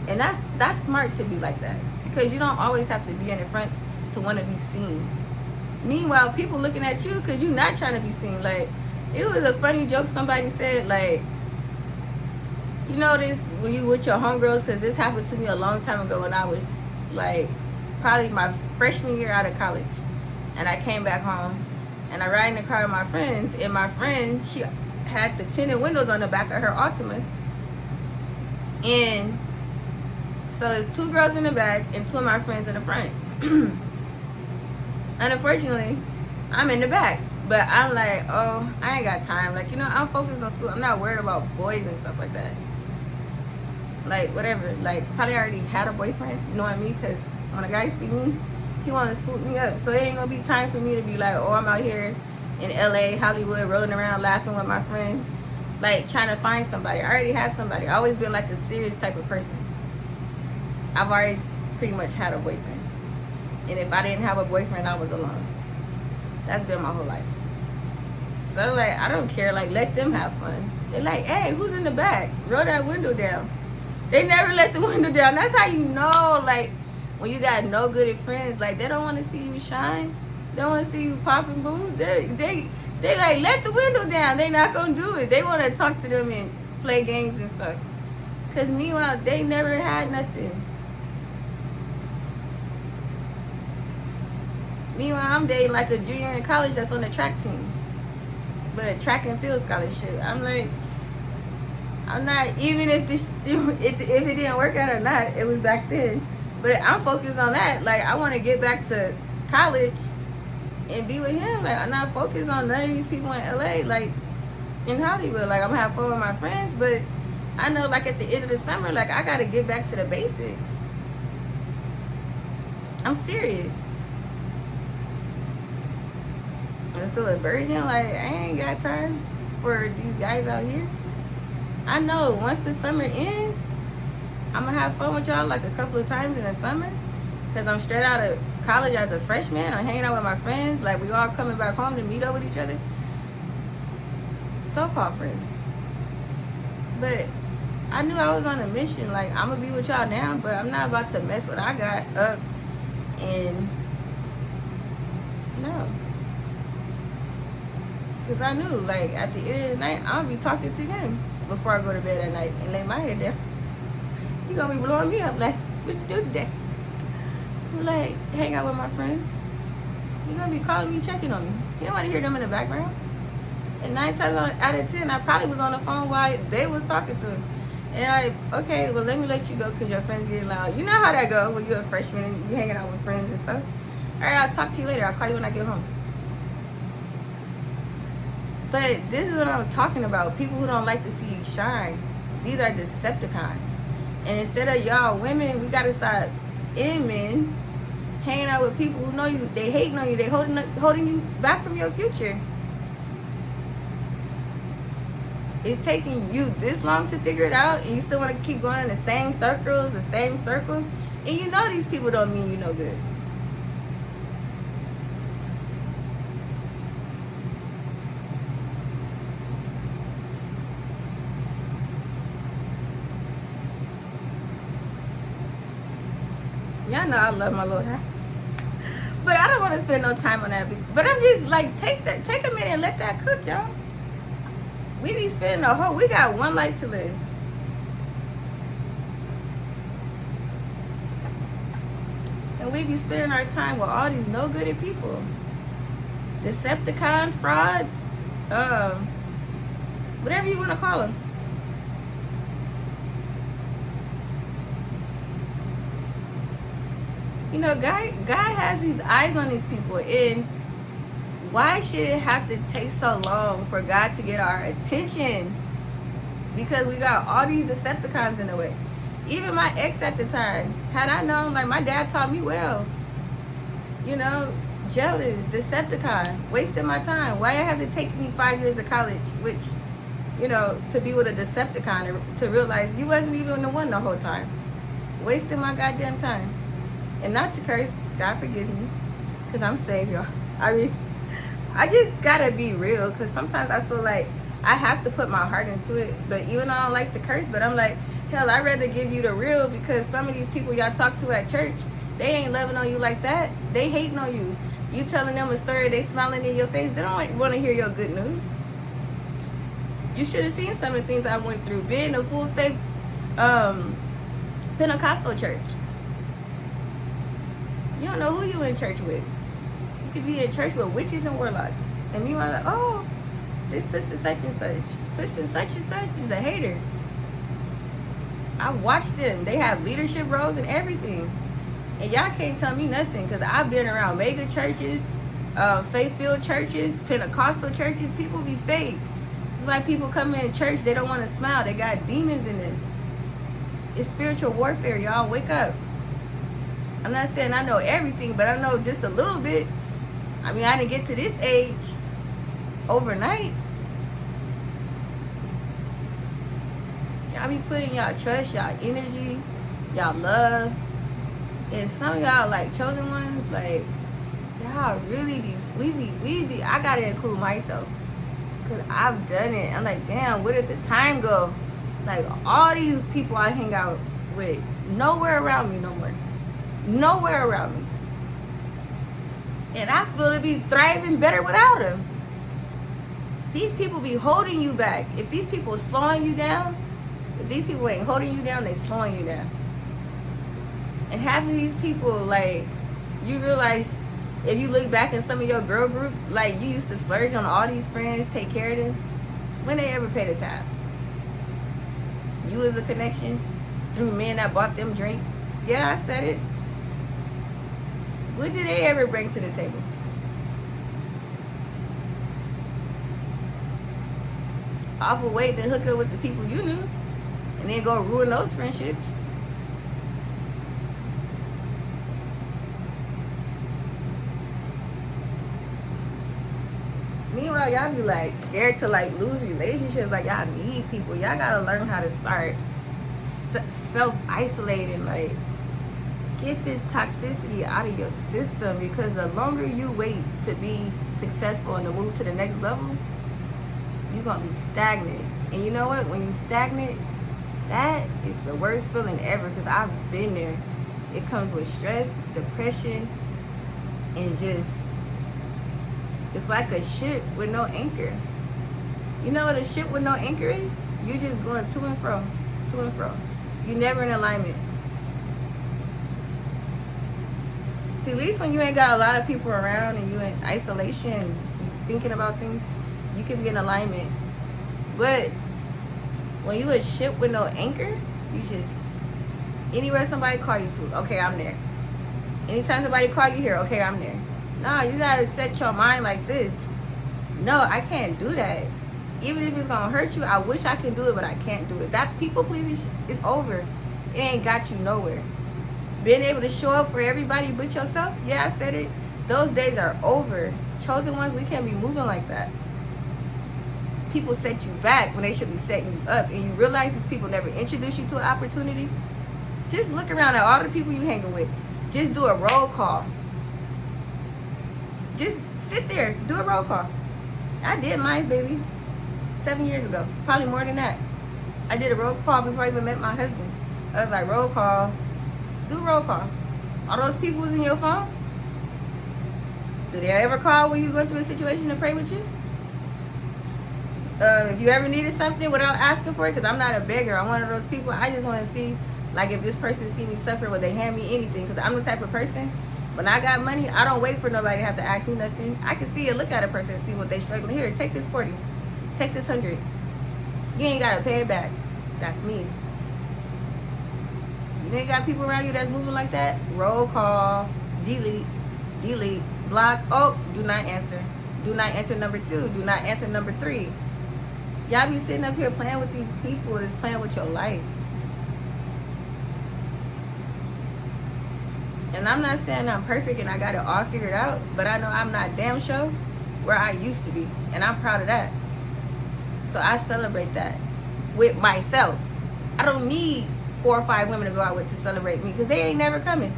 Speaker 1: And that's smart to be like that, because you don't always have to be in the front to want to be seen. Meanwhile, people looking at you because you're not trying to be seen. Like, it was a funny joke somebody said, like, you know this when you with your homegirls, because this happened to me a long time ago when I was like probably my freshman year out of college, and I came back home and I ride in the car with my friends, and my friend, she had the tinted windows on the back of her Altima, and so there's 2 girls in the back and 2 of my friends in the front. And unfortunately, I'm in the back. But I'm like, oh, I ain't got time. Like, you know, I'm focused on school. I'm not worried about boys and stuff like that. Like, whatever. Like, probably already had a boyfriend, knowing me, because when a guy see me, he want to swoop me up. So it ain't going to be time for me to be like, oh, I'm out here in LA, Hollywood, rolling around, laughing with my friends. Like, trying to find somebody. I already had somebody. I've always been like a serious type of person. I've always pretty much had a boyfriend. And if I didn't have a boyfriend, I was alone. That's been my whole life. So, like, I don't care. Like, let them have fun. They're like, hey, who's in the back? Roll that window down. They never let the window down. That's how you know, like, when you got no good at friends, like, they don't want to see you shine. They don't want to see you pop and boom. They like, let the window down. They not going to do it. They want to talk to them and play games and stuff. Because meanwhile, they never had nothing. Meanwhile, I'm dating like a junior in college that's on the track team, but a track and field scholarship. I'm like, I'm not, even if it didn't work out or not, it was back then. But I'm focused on that. Like, I want to get back to college and be with him. Like, I'm not focused on none of these people in LA, like in Hollywood. Like, I'm gonna have fun with my friends, but I know, like, at the end of the summer, like, I gotta get back to the basics. I'm serious. I'm still a virgin. Like, I ain't got time for these guys out here. I know once the summer ends, I'm gonna have fun with y'all like a couple of times in the summer, because I'm straight out of college as a freshman. I'm hanging out with my friends. Like, we all coming back home to meet up with each other. So-called friends. But I knew I was on a mission. Like, I'm gonna be with y'all now, but I'm not about to mess what I got up. And no. Because I knew, like, at the end of the night, I'll be talking to him before I go to bed at night and lay my head down. He gonna be blowing me up, like, what you do today? I'm like, hang out with my friends. He gonna be calling me, checking on me. You don't want to hear them in the background. And 9 times out of 10, I probably was on the phone while they was talking to him. And I, okay, well, let me let you go because your friends getting loud. You know how that go when you're a freshman and you hanging out with friends and stuff. All right, I'll talk to you later. I'll call you when I get home. But this is what I'm talking about. People who don't like to see you shine. These are Decepticons. And instead of y'all women, we got to stop in men hanging out with people who know you. They hating on you. They holding you back from your future. It's taking you this long to figure it out, and you still want to keep going in the same circles, and you know these people don't mean you no good. Y'all know I love my little hats. But I don't want to spend no time on that. But I'm just like, take a minute and let that cook, y'all. We be spending we got one life to live. And we be spending our time with all these no good people. Decepticons, frauds, whatever you want to call them. You know, God has these eyes on these people, and why should it have to take so long for God to get our attention? Because we got all these Decepticons in the way. Even my ex at the time, had I known, like, my dad taught me well. You know, jealous, Decepticon, wasting my time. Why it have to take me 5 years of college, which, you know, to be with a Decepticon, to realize you wasn't even the one the whole time. Wasting my goddamn time. And not to curse, God forgive me, because I'm saved, y'all. I just gotta be real, because sometimes I feel like I have to put my heart into it. But even though I don't like to curse, but I'm like, Hell, I'd rather give you the real, because some of these people y'all talk to at church, they ain't loving on you like that. They hating on you. You telling them a story, they smiling in your face. They don't want to hear your good news. You should have seen some of the things I went through. Being in a full faith Pentecostal church. You don't know who you in church with. You could be in church with witches and warlocks. And you are like, oh, this sister such and such. Sister such and such is a hater. I watched them. They have leadership roles and everything. And y'all can't tell me nothing, because I've been around mega churches, faith-filled churches, Pentecostal churches. People be fake. It's like people come in church, they don't want to smile. They got demons in them. It's spiritual warfare, y'all. Wake up. I'm not saying I know everything, but I know just a little bit. I mean, I didn't get to this age overnight. Y'all be putting y'all trust, y'all energy, y'all love. And some of y'all, like chosen ones, like, y'all really be, I gotta include myself. Because I've done it. I'm like, damn, where did the time go? Like, all these people I hang out with, nowhere around me no more. Nowhere around me. And I feel to be thriving better without them. These people be holding you back. If these people are slowing you down, if these people ain't holding you down, they slowing you down. And half of these people, like, you realize, if you look back in some of your girl groups, like, you used to splurge on all these friends, take care of them. When they ever paid a time? You was a connection through men that bought them drinks. Yeah, I said it. What did they ever bring to the table? Awful way to hook up with the people you knew and then go ruin those friendships. Meanwhile, y'all be like scared to like lose relationships. Like, y'all need people. Y'all gotta learn how to start self-isolating. Like, get this toxicity out of your system, because the longer you wait to be successful and to move to the next level, you're gonna be stagnant. And you know what? When you stagnant, that is the worst feeling ever, because I've been there. It comes with stress, depression, and just, it's like a ship with no anchor. You know what a ship with no anchor is? You're just going to and fro, to and fro. You're never in alignment. See, at least when you ain't got a lot of people around and you in isolation and you thinking about things, you can be in alignment. But when you a ship with no anchor, you just, anywhere somebody call you to, okay, I'm there. Anytime somebody call you here, okay, I'm there. Nah, you gotta set your mind like this. No, I can't do that. Even if it's gonna hurt you, I wish I could do it, but I can't do it. That people pleasing is over. It ain't got you nowhere. Being able to show up for everybody but yourself, yeah, I said it. Those days are over. Chosen ones, we can't be moving like that. People set you back when they should be setting you up, and you realize these people never introduce you to an opportunity. Just look around at all the people you hanging with. Just do a roll call. Just sit there, do a roll call. I did mine, baby, 7 years ago, probably more than that. I did a roll call before I even met my husband. I was like, roll call, do roll call. All those people was in your phone? Do they ever call when you go through a situation to pray with you? If you ever needed something without asking for it, because I'm not a beggar, I'm one of those people, I just want to see, like, if this person see me suffer, will they hand me anything? Because I'm the type of person, when I got money, I don't wait for nobody to have to ask me nothing. I can see and look at a person and see what they struggling. Here, take this 40. Take this 100. You ain't got to pay it back. That's me. You ain't got people around you that's moving like that? Roll call. Delete. Delete. Block. Oh, do not answer. Do not answer number 2. Do not answer number 3. Y'all be sitting up here playing with these people that's playing with your life. And I'm not saying I'm perfect and I got it all figured out, but I know I'm not damn sure where I used to be. And I'm proud of that. So I celebrate that with myself. I don't need 4 or 5 women to go out with to celebrate me, because they ain't never coming.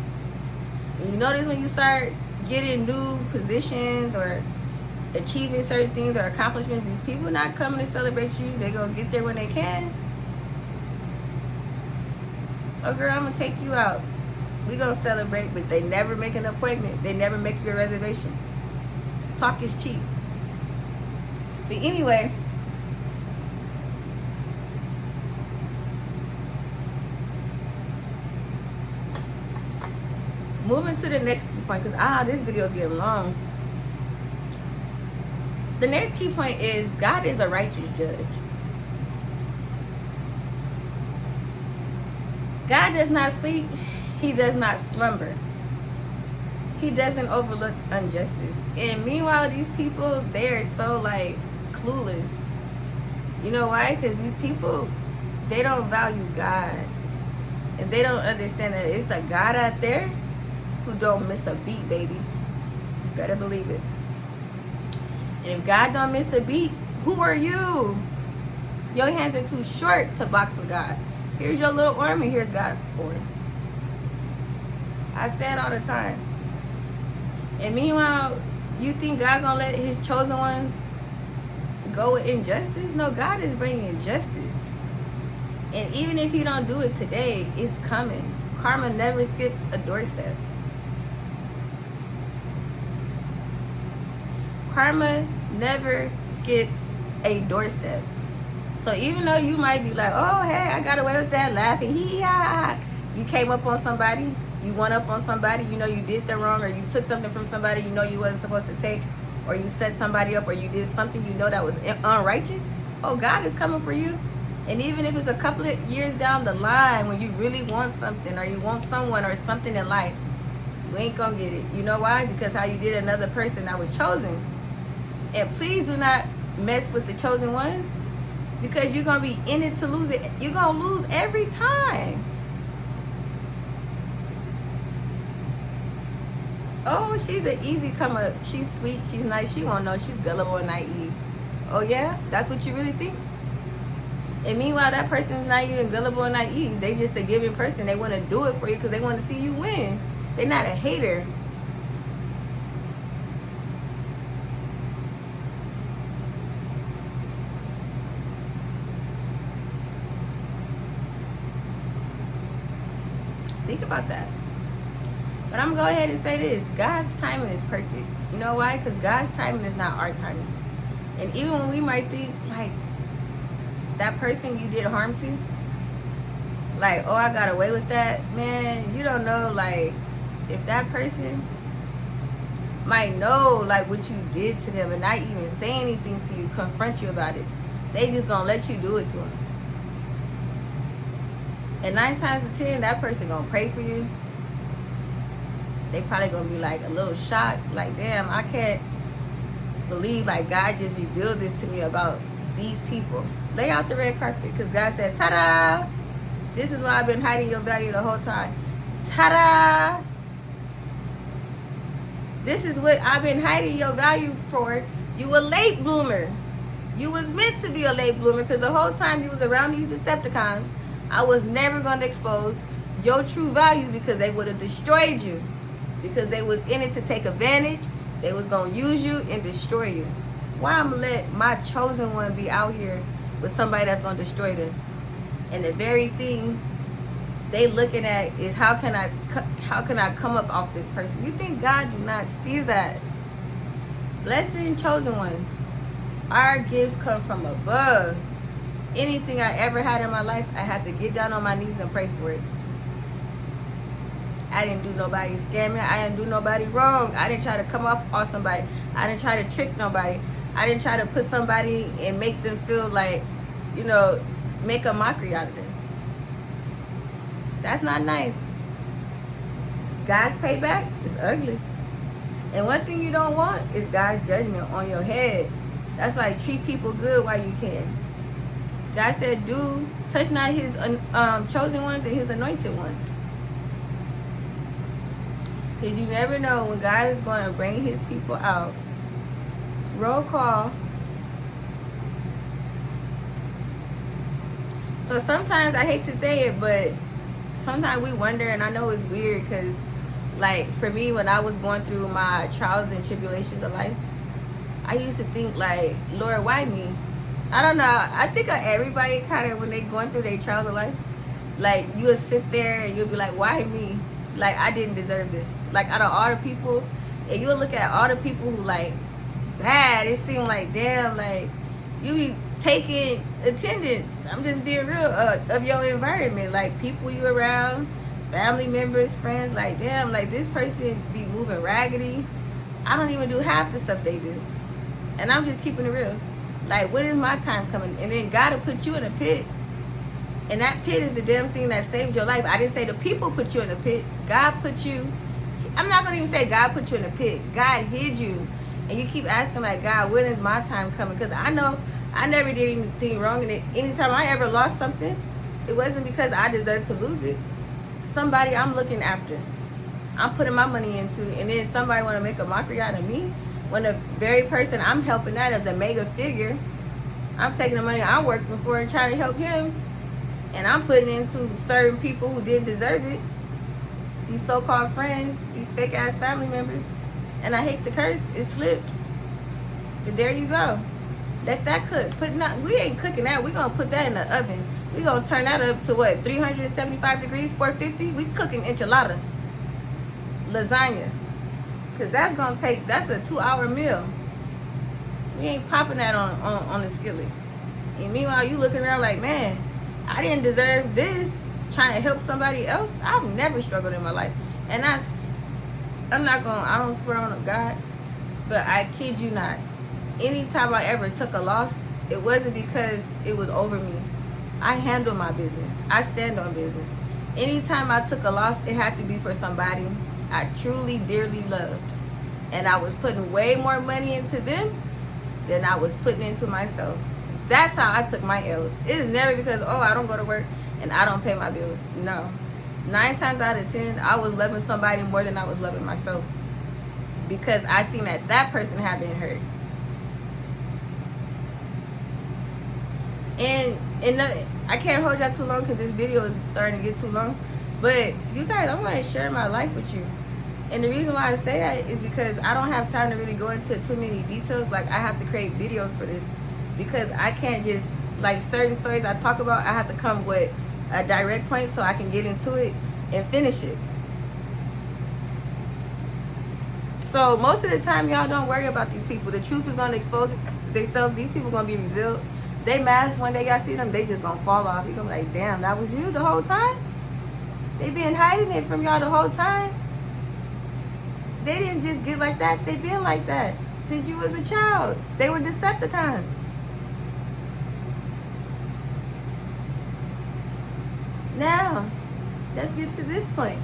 Speaker 1: And you notice when you start getting new positions or achieving certain things or accomplishments, these people not coming to celebrate you. They gonna get there when they can. oh girl, I'm gonna take you out. We gonna celebrate, but they never make an appointment. They never make you a reservation. Talk is cheap. But anyway, moving to the next key point, because this video is getting long. The next key point is God is a righteous judge. God does not sleep. He does not slumber. He doesn't overlook injustice. And meanwhile, these people, they are so like clueless. You know why? Because these people, they don't value God. And they don't understand that it's a God out there who don't miss a beat, baby. You better believe it. And if God don't miss a beat, who are you? Your hands are too short to box with God. Here's your little arm and here's God's arm. I say it all the time. And meanwhile, you think God gonna let his chosen ones go with injustice? No, God is bringing justice. And even if he don't do it today, it's coming. Karma never skips a doorstep. Karma never skips a doorstep. So even though you might be like, oh, hey, I got away with that, laughing, you came up on somebody, you went up on somebody, you know you did them wrong, or you took something from somebody you know you wasn't supposed to take, or you set somebody up, or you did something you know that was unrighteous. Oh, God is coming for you. And even if it's a couple of years down the line when you really want something, or you want someone or something in life, you ain't gonna get it. You know why? Because how you did another person that was chosen. And please do not mess with the chosen ones, because you're gonna be in it to lose it. You're gonna lose every time. Oh, she's an easy come up. She's sweet, she's nice, she won't know she's gullible and naive. Oh yeah? That's what you really think? And meanwhile, that person's not even gullible and naive. They just a giving person. They want to do it for you because they want to see you win. They're not a hater. Think about that. But I'm going to go ahead and say this. God's timing is perfect. You know why? Because God's timing is not our timing. And even when we might think, like, that person you did harm to, like, oh, I got away with that, man, you don't know, like, if that person might know, like, what you did to them and not even say anything to you, confront you about it, they just gonna let you do it to them. And 9 times out of 10, that person gonna pray for you. They probably gonna be, like, a little shocked, like, damn, I can't believe, like, God just revealed this to me about these people. Lay out the red carpet, because God said, ta-da! This is why I've been hiding your value the whole time. Ta-da! This is what I've been hiding your value for. You a late bloomer. You was meant to be a late bloomer, because the whole time you was around these Decepticons, I was never going to expose your true value, because they would have destroyed you. Because they was in it to take advantage. They was going to use you and destroy you. Why I'm going to let my chosen one be out here with somebody that's going to destroy them? And the very thing they looking at is how can I come up off this person? You think God do not see that? Blessed chosen ones. Our gifts come from above. Anything I ever had in my life, I had to get down on my knees and pray for it. I didn't do nobody scamming. I didn't do nobody wrong. I didn't try to come off on somebody. I didn't try to trick nobody. I didn't try to put somebody and make them feel like, you know, make a mockery out of them. That's not nice. God's payback is ugly. And one thing you don't want is God's judgment on your head. That's why treat people good while you can. God said, touch not his chosen ones and his anointed ones. Because you never know when God is going to bring his people out. Roll call. So sometimes, I hate to say it, but sometimes we wonder, and I know it's weird because, like, for me, when I was going through my trials and tribulations of life, I used to think, like, Lord, why me? I don't know. I think everybody kind of, when they're going through their trials of life, Like, you'll sit there and you'll be like, why me? Like, I didn't deserve this. Like, out of all the people, and you'll look at all the people who, like, bad, it seemed like, damn, like, you be taking attendance. I'm just being real, of your environment. Like, people you around, family members, friends, like, damn, like, this person be moving raggedy. I don't even do half the stuff they do. And I'm just keeping it real. Like, when is my time coming? And then God will put you in a pit. And that pit is the damn thing that saved your life. I didn't say the people put you in a pit. God put you. I'm not going to even say God put you in a pit. God hid you. And you keep asking, like, God, when is my time coming? Because I know I never did anything wrong. And anytime I ever lost something, it wasn't because I deserved to lose it. Somebody I'm looking after, I'm putting my money into. And then somebody want to make a mockery out of me. When the very person I'm helping out is a mega figure, I'm taking the money I'm working for and trying to help him. And I'm putting into certain people who didn't deserve it. These so-called friends, these fake-ass family members. And I hate to curse, it slipped. But there you go. Let that cook. We ain't cooking that. We're going to put that in the oven. We're going to turn that up to what, 375 degrees, 450? We cooking enchilada. Lasagna. Because that's a 2-hour meal. We ain't popping that on the skillet. And meanwhile, you looking around like, man, I didn't deserve this. Trying to help somebody else. I've never struggled in my life. And I don't swear on God, but I kid you not. Anytime I ever took a loss, it wasn't because it was over me. I handle my business. I stand on business. Anytime I took a loss, it had to be for somebody I truly, dearly loved. And I was putting way more money into them than I was putting into myself. That's how I took my L's. It is never because, oh, I don't go to work and I don't pay my bills. No. 9 times out of 10, I was loving somebody more than I was loving myself. Because I seen that person had been hurt. And I can't hold y'all too long because this video is starting to get too long. But you guys, I'm going to share my life with you. And the reason why I say that is because I don't have time to really go into too many details. Like, I have to create videos for this. Because I can't just, like, certain stories I talk about, I have to come with a direct point so I can get into it and finish it. So most of the time, y'all don't worry about these people. The truth is going to expose themselves. These people going to be revealed. They mask one day y'all see them, they just going to fall off. You're going to be like, damn, that was you the whole time? They been hiding it from y'all the whole time? They didn't just get like that. They been like that since you was a child. They were Decepticons. Now, let's get to this point.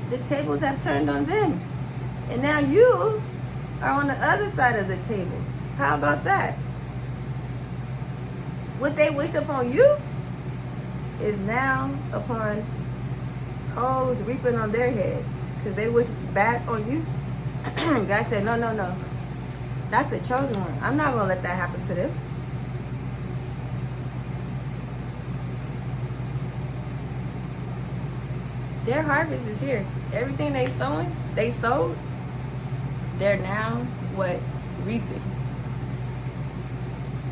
Speaker 1: The tables have turned on them. And now you are on the other side of the table. How about that? What they wished upon you is now upon coals reaping on their heads. Because they wish bad on you. God said, no, no, no. That's a chosen one. I'm not going to let that happen to them. Their harvest is here. Everything they sowed, they're now what? Reaping.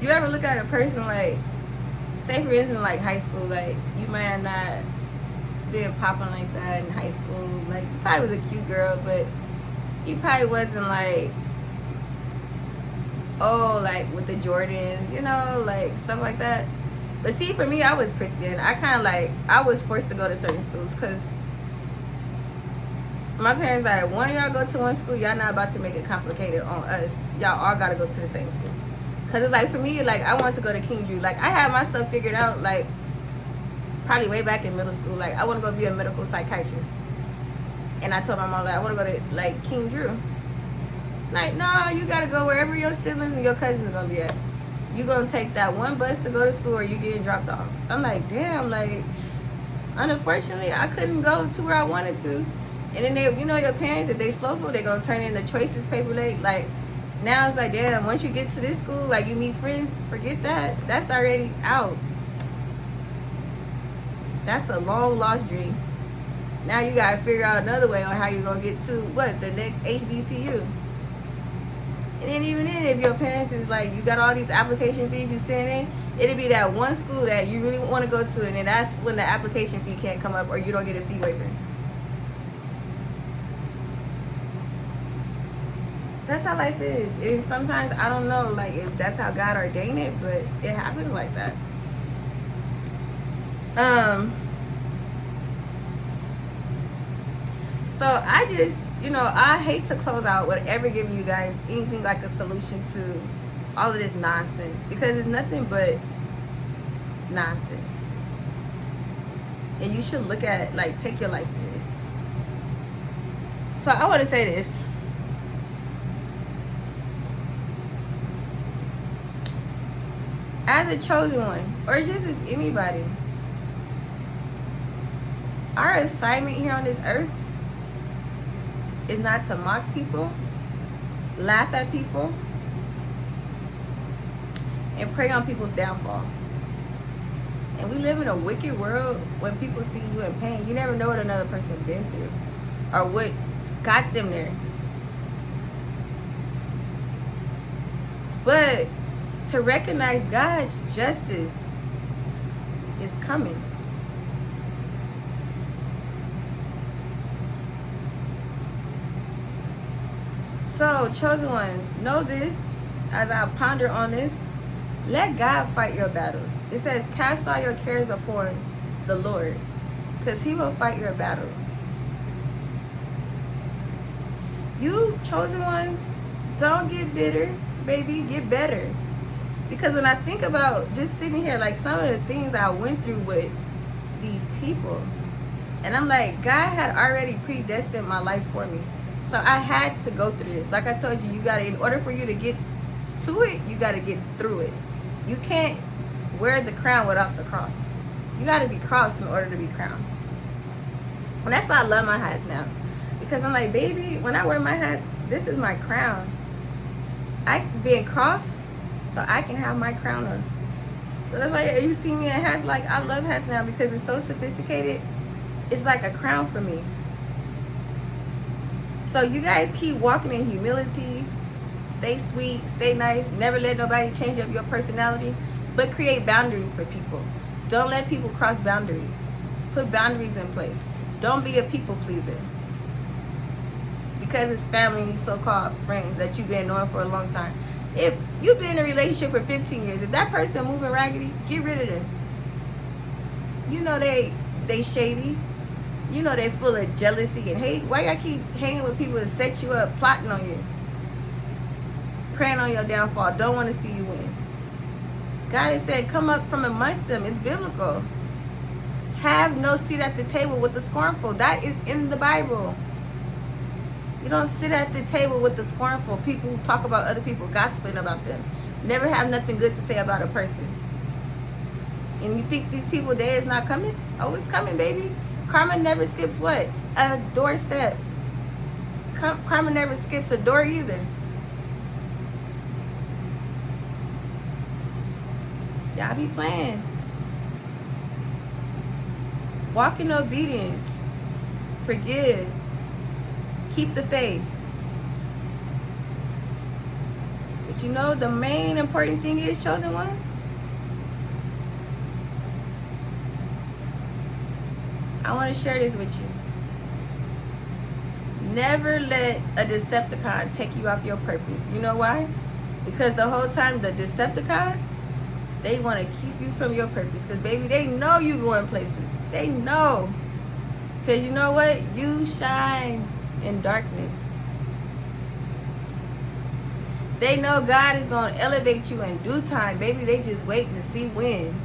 Speaker 1: You ever look at a person like, say for instance, like high school, like you might have not been popping like that in high school. Like you probably was a cute girl, but you probably wasn't like, oh, like with the Jordans, you know, like stuff like that. But see, for me, I was pretty, and I kind of like, I was forced to go to certain schools because my parents like, one of y'all go to one school, y'all not about to make it complicated on us. Y'all all got to go to the same school. Because it's like, for me, like, I wanted to go to King Drew. Like, I had my stuff figured out, like, probably way back in middle school. Like, I want to go be a medical psychiatrist. And I told my mom, like, I want to go to, like, King Drew. Like, no, you got to go wherever your siblings and your cousins are going to be at. You going to take that one bus to go to school or you getting dropped off. I'm like, damn, like, unfortunately, I couldn't go to where I wanted to. And then, they, you know, your parents, if they slowful, they're going to turn in the choices paper late. Like, now it's like, damn, once you get to this school, like, you meet friends, forget that. That's already out. That's a long lost dream. Now you got to figure out another way on how you're going to get to, what, the next HBCU. And then even then, if your parents is like, you got all these application fees you send in, it'll be that one school that you really want to go to, and then that's when the application fee can't come up or you don't get a fee waiver. That's how life is. And sometimes, I don't know, like, if that's how God ordained it, but it happens like that. So I just, I hate to close out with ever giving you guys anything like a solution to all of this nonsense, because it's nothing but nonsense. And you should look at, like, take your life serious. So I want to say this. As a chosen one, or just as anybody, our assignment here on this earth is not to mock people, laugh at people, and prey on people's downfalls. And we live in a wicked world. When people see you in pain, you never know what another person's been through or what got them there. But to recognize God's justice is coming. So, chosen ones, know this as I ponder on this. Let God fight your battles. It says, cast all your cares upon the Lord, because He will fight your battles. You chosen ones, don't get bitter, baby, get better. Because when I think about just sitting here, like some of the things I went through with these people, and I'm like, God had already predestined my life for me. So I had to go through this. Like I told you, in order for you to get to it, you got to get through it. You can't wear the crown without the cross. You got to be crossed in order to be crowned. And that's why I love my hats now. Because I'm like, baby, when I wear my hats, this is my crown. I being crossed so I can have my crown on. So that's why you see me in hats. Like, I love hats now because it's so sophisticated. It's like a crown for me. So you guys keep walking in humility. Stay sweet, stay nice. Never let nobody change up your personality. But create boundaries for people. Don't let people cross boundaries. Put boundaries in place. Don't be a people pleaser. Because it's family, so-called friends that you've been knowing for a long time. If you've been in a relationship for 15 years, if that person moving raggedy, get rid of them. You know they shady. You know they full of jealousy and hate. Why y'all keep hanging with people that set you up, plotting on you, praying on your downfall, don't want to see you win? God has said, come up from amongst them. It's biblical. Have no seat at the table with the scornful. That is in the Bible. You don't sit at the table with the scornful. People who talk about other people, gossiping about them. Never have nothing good to say about a person. And you think these people day is not coming? Oh, it's coming, baby. Karma never skips what? A doorstep. Karma never skips a door either. Y'all be playing. Walk in obedience. Forgive. Keep the faith. But you know the main important thing is, chosen ones? I want to share this with you. Never let a Decepticon take you off your purpose. You know why? Because the whole time the Decepticon, they want to keep you from your purpose. Because, baby, they know you going places. They know. Because you know what? You shine in darkness. They know God is going to elevate you in due time. Baby, they just waiting to see when.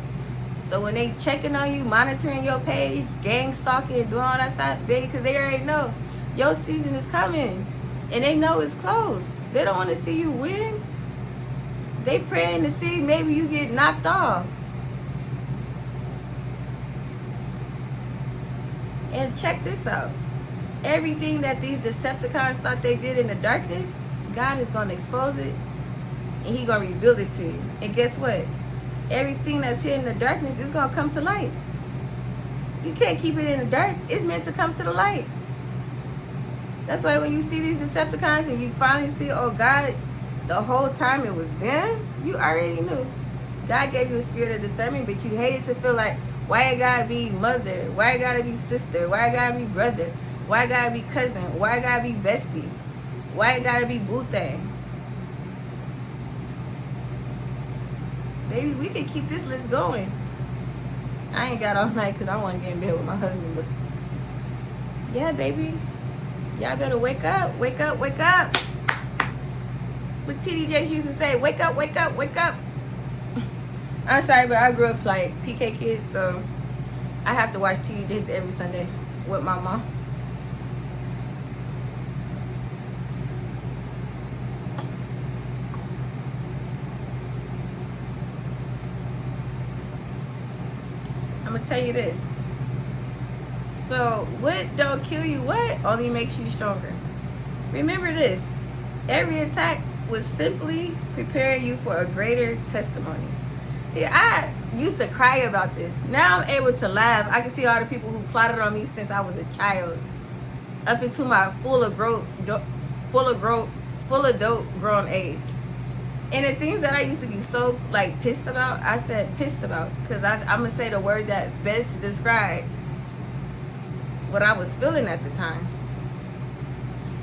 Speaker 1: So when they checking on you, monitoring your page, gang stalking, doing all that stuff, baby, because they already know your season is coming. And they know it's close. They don't want to see you win. They praying to see maybe you get knocked off. And check this out. Everything that these Decepticons thought they did in the darkness, God is going to expose it. And He's going to reveal it to you. And guess what? Everything that's hidden in the darkness is going to come to light. You can't keep it in the dark. It's meant to come to the light. That's why when you see these Decepticons and you finally see, oh, God the whole time it was them, you already knew. God gave you a spirit of discernment, but you hated to feel like, why it gotta be mother? Why it gotta be sister? Why it gotta be brother? Why it gotta be cousin? Why it gotta be bestie? Why it gotta be boo thing? Baby, we can keep this list going. I ain't got all night because I want to get in bed with my husband, but yeah, baby. Y'all better wake up, wake up, wake up. What TD Jakes used to say, wake up, wake up, wake up. I'm sorry, but I grew up like PK kids, so I have to watch TD Jakes every Sunday with my mom. I'm gonna tell you this. So what don't kill you, what only makes you stronger. Remember this. Every attack was simply preparing you for a greater testimony. See, I used to cry about this. Now I'm able to laugh. I can see all the people who plotted on me since I was a child, up into my full adult grown age. And the things that I used to be so like pissed about, I said pissed about, because I'm gonna say the word that best described what I was feeling at the time.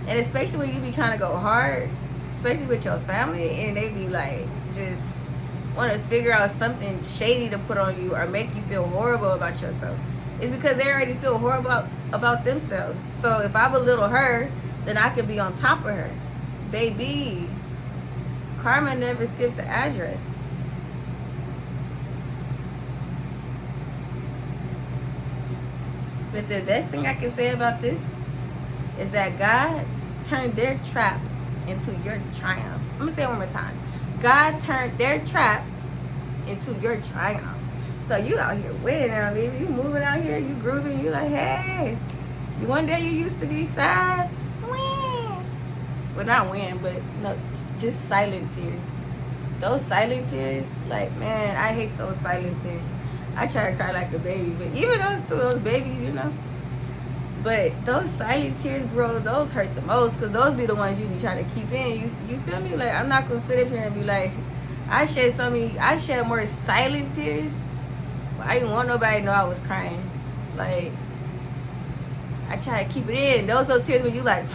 Speaker 1: And especially when you be trying to go hard, especially with your family, and they be like just want to figure out something shady to put on you or make you feel horrible about yourself. It's because they already feel horrible about themselves. So if I belittle her, then I can be on top of her. Baby, karma never skips an address. But the best thing I can say about this is that God turned their trap into your triumph. I'm going to say it one more time. God turned their trap into your triumph. So you out here winning now, baby. You moving out here, you grooving. You like, hey, one day you used to be sad. Win. Well, not win, but no, just silent tears. Those silent tears, like, man, I hate those silent tears. I try to cry like a baby, but even those babies, you know. But those silent tears, bro, those hurt the most, because those be the ones you be trying to keep in. You feel me? Like, I'm not going to sit up here and be like, I shed more silent tears, but I didn't want nobody to know I was crying. Like, I try to keep it in. Those tears when you like,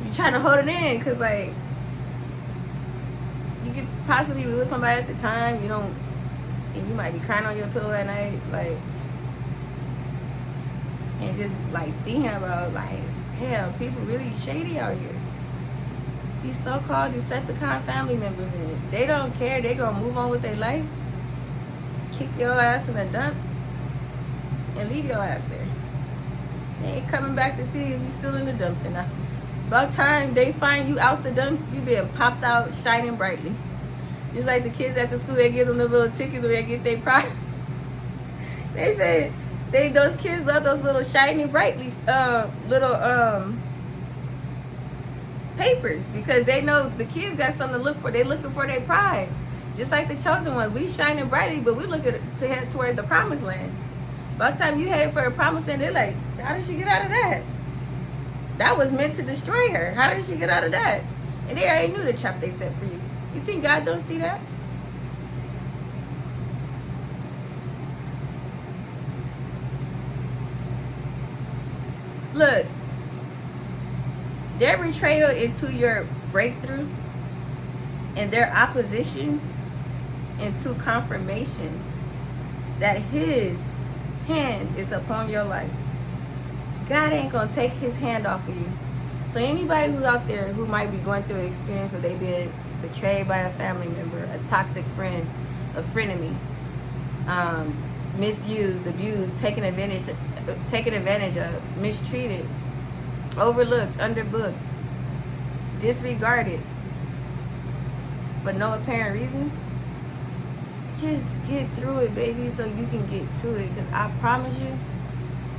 Speaker 1: you trying to hold it in, because, like, you could possibly be with somebody at the time, you don't, and you might be crying on your pillow at night, like, and just like thinking about, like, damn, people really shady out here. These so-called Decepticon family members, and they don't care. They gonna move on with their life, kick your ass in the dumps, and leave your ass there. They ain't coming back to see if you still in the dumps or not. About time they find you out the dumps, you being popped out, shining brightly. Just like the kids at the school, they give them the little tickets when they get their prize. They said those kids love those little shiny brightly papers, because they know the kids got something to look for. They looking for their prize. Just like the chosen ones, we shining brightly, but we looking to head towards the promised land. By the time you headed for the promised land, they're like, how did she get out of that? That was meant to destroy her. How did she get out of that? And they already knew the trap they set for you. You think God don't see that? Look, their betrayal into your breakthrough and their opposition into confirmation that His hand is upon your life. God ain't gonna take His hand off of you. So anybody who's out there who might be going through an experience where they've been betrayed by a family member, a toxic friend, a frenemy, misused, abused, taken advantage of, mistreated, overlooked, underbooked, disregarded for no apparent reason, just get through it, baby, so you can get to it. Because I promise you,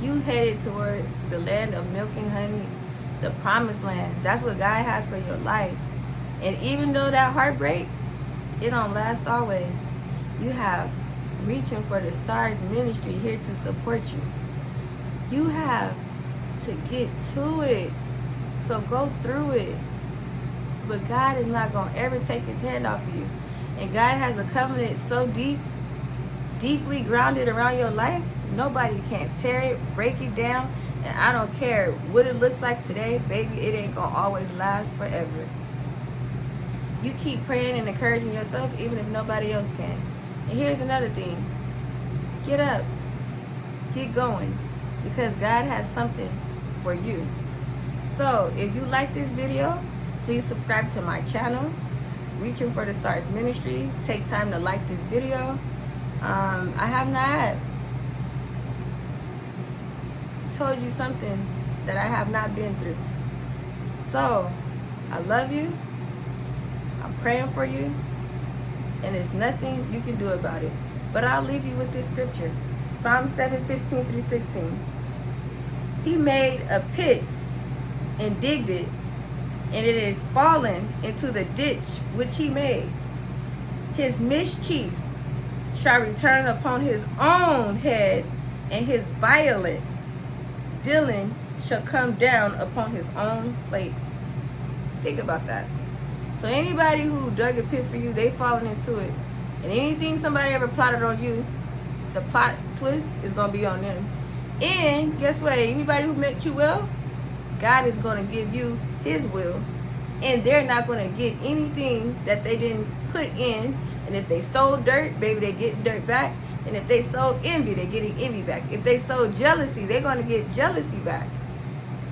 Speaker 1: you headed toward the land of milk and honey, the promised land. That's what God has for your life. And even though that heartbreak, it don't last always. You have Reaching for the Stars ministry here to support you. You have to get to it. So go through it. But God is not going to ever take his hand off of you. And God has a covenant so deeply grounded around your life, nobody can tear it, break it down. And I don't care what it looks like today, baby, it ain't going to always last forever. You keep praying and encouraging yourself even if nobody else can. And here's another thing. Get up. Get going. Because God has something for you. So if you like this video, please subscribe to my channel, Reaching for the Stars Ministry. Take time to like this video. I have not told you something that I have not been through. So I love you. I'm praying for you. And there's nothing you can do about it. But I'll leave you with this scripture. Psalm 7:15-16. He made a pit and digged it, and it is fallen into the ditch which he made. His mischief shall return upon his own head, and his violent dealing shall come down upon his own plate. Think about that. So anybody who dug a pit for you, they falling into it. And anything somebody ever plotted on you, the plot twist is going to be on them. And guess what? Anybody who meant you well, God is going to give you his will. And they're not going to get anything that they didn't put in. And if they sold dirt, baby, they get dirt back. And if they sold envy, they're getting envy back. If they sold jealousy, they're going to get jealousy back.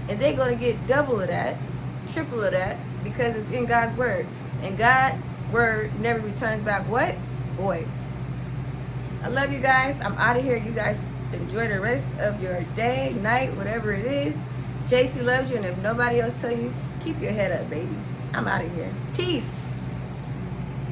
Speaker 1: And they're going to get double of that, triple of that, because it's in God's word. And God's word never returns back what? Void. I love you guys. I'm out of here. You guys enjoy the rest of your day, night, whatever it is. JC loves you, and if nobody else tell you, keep your head up, baby. I'm out of here. Peace.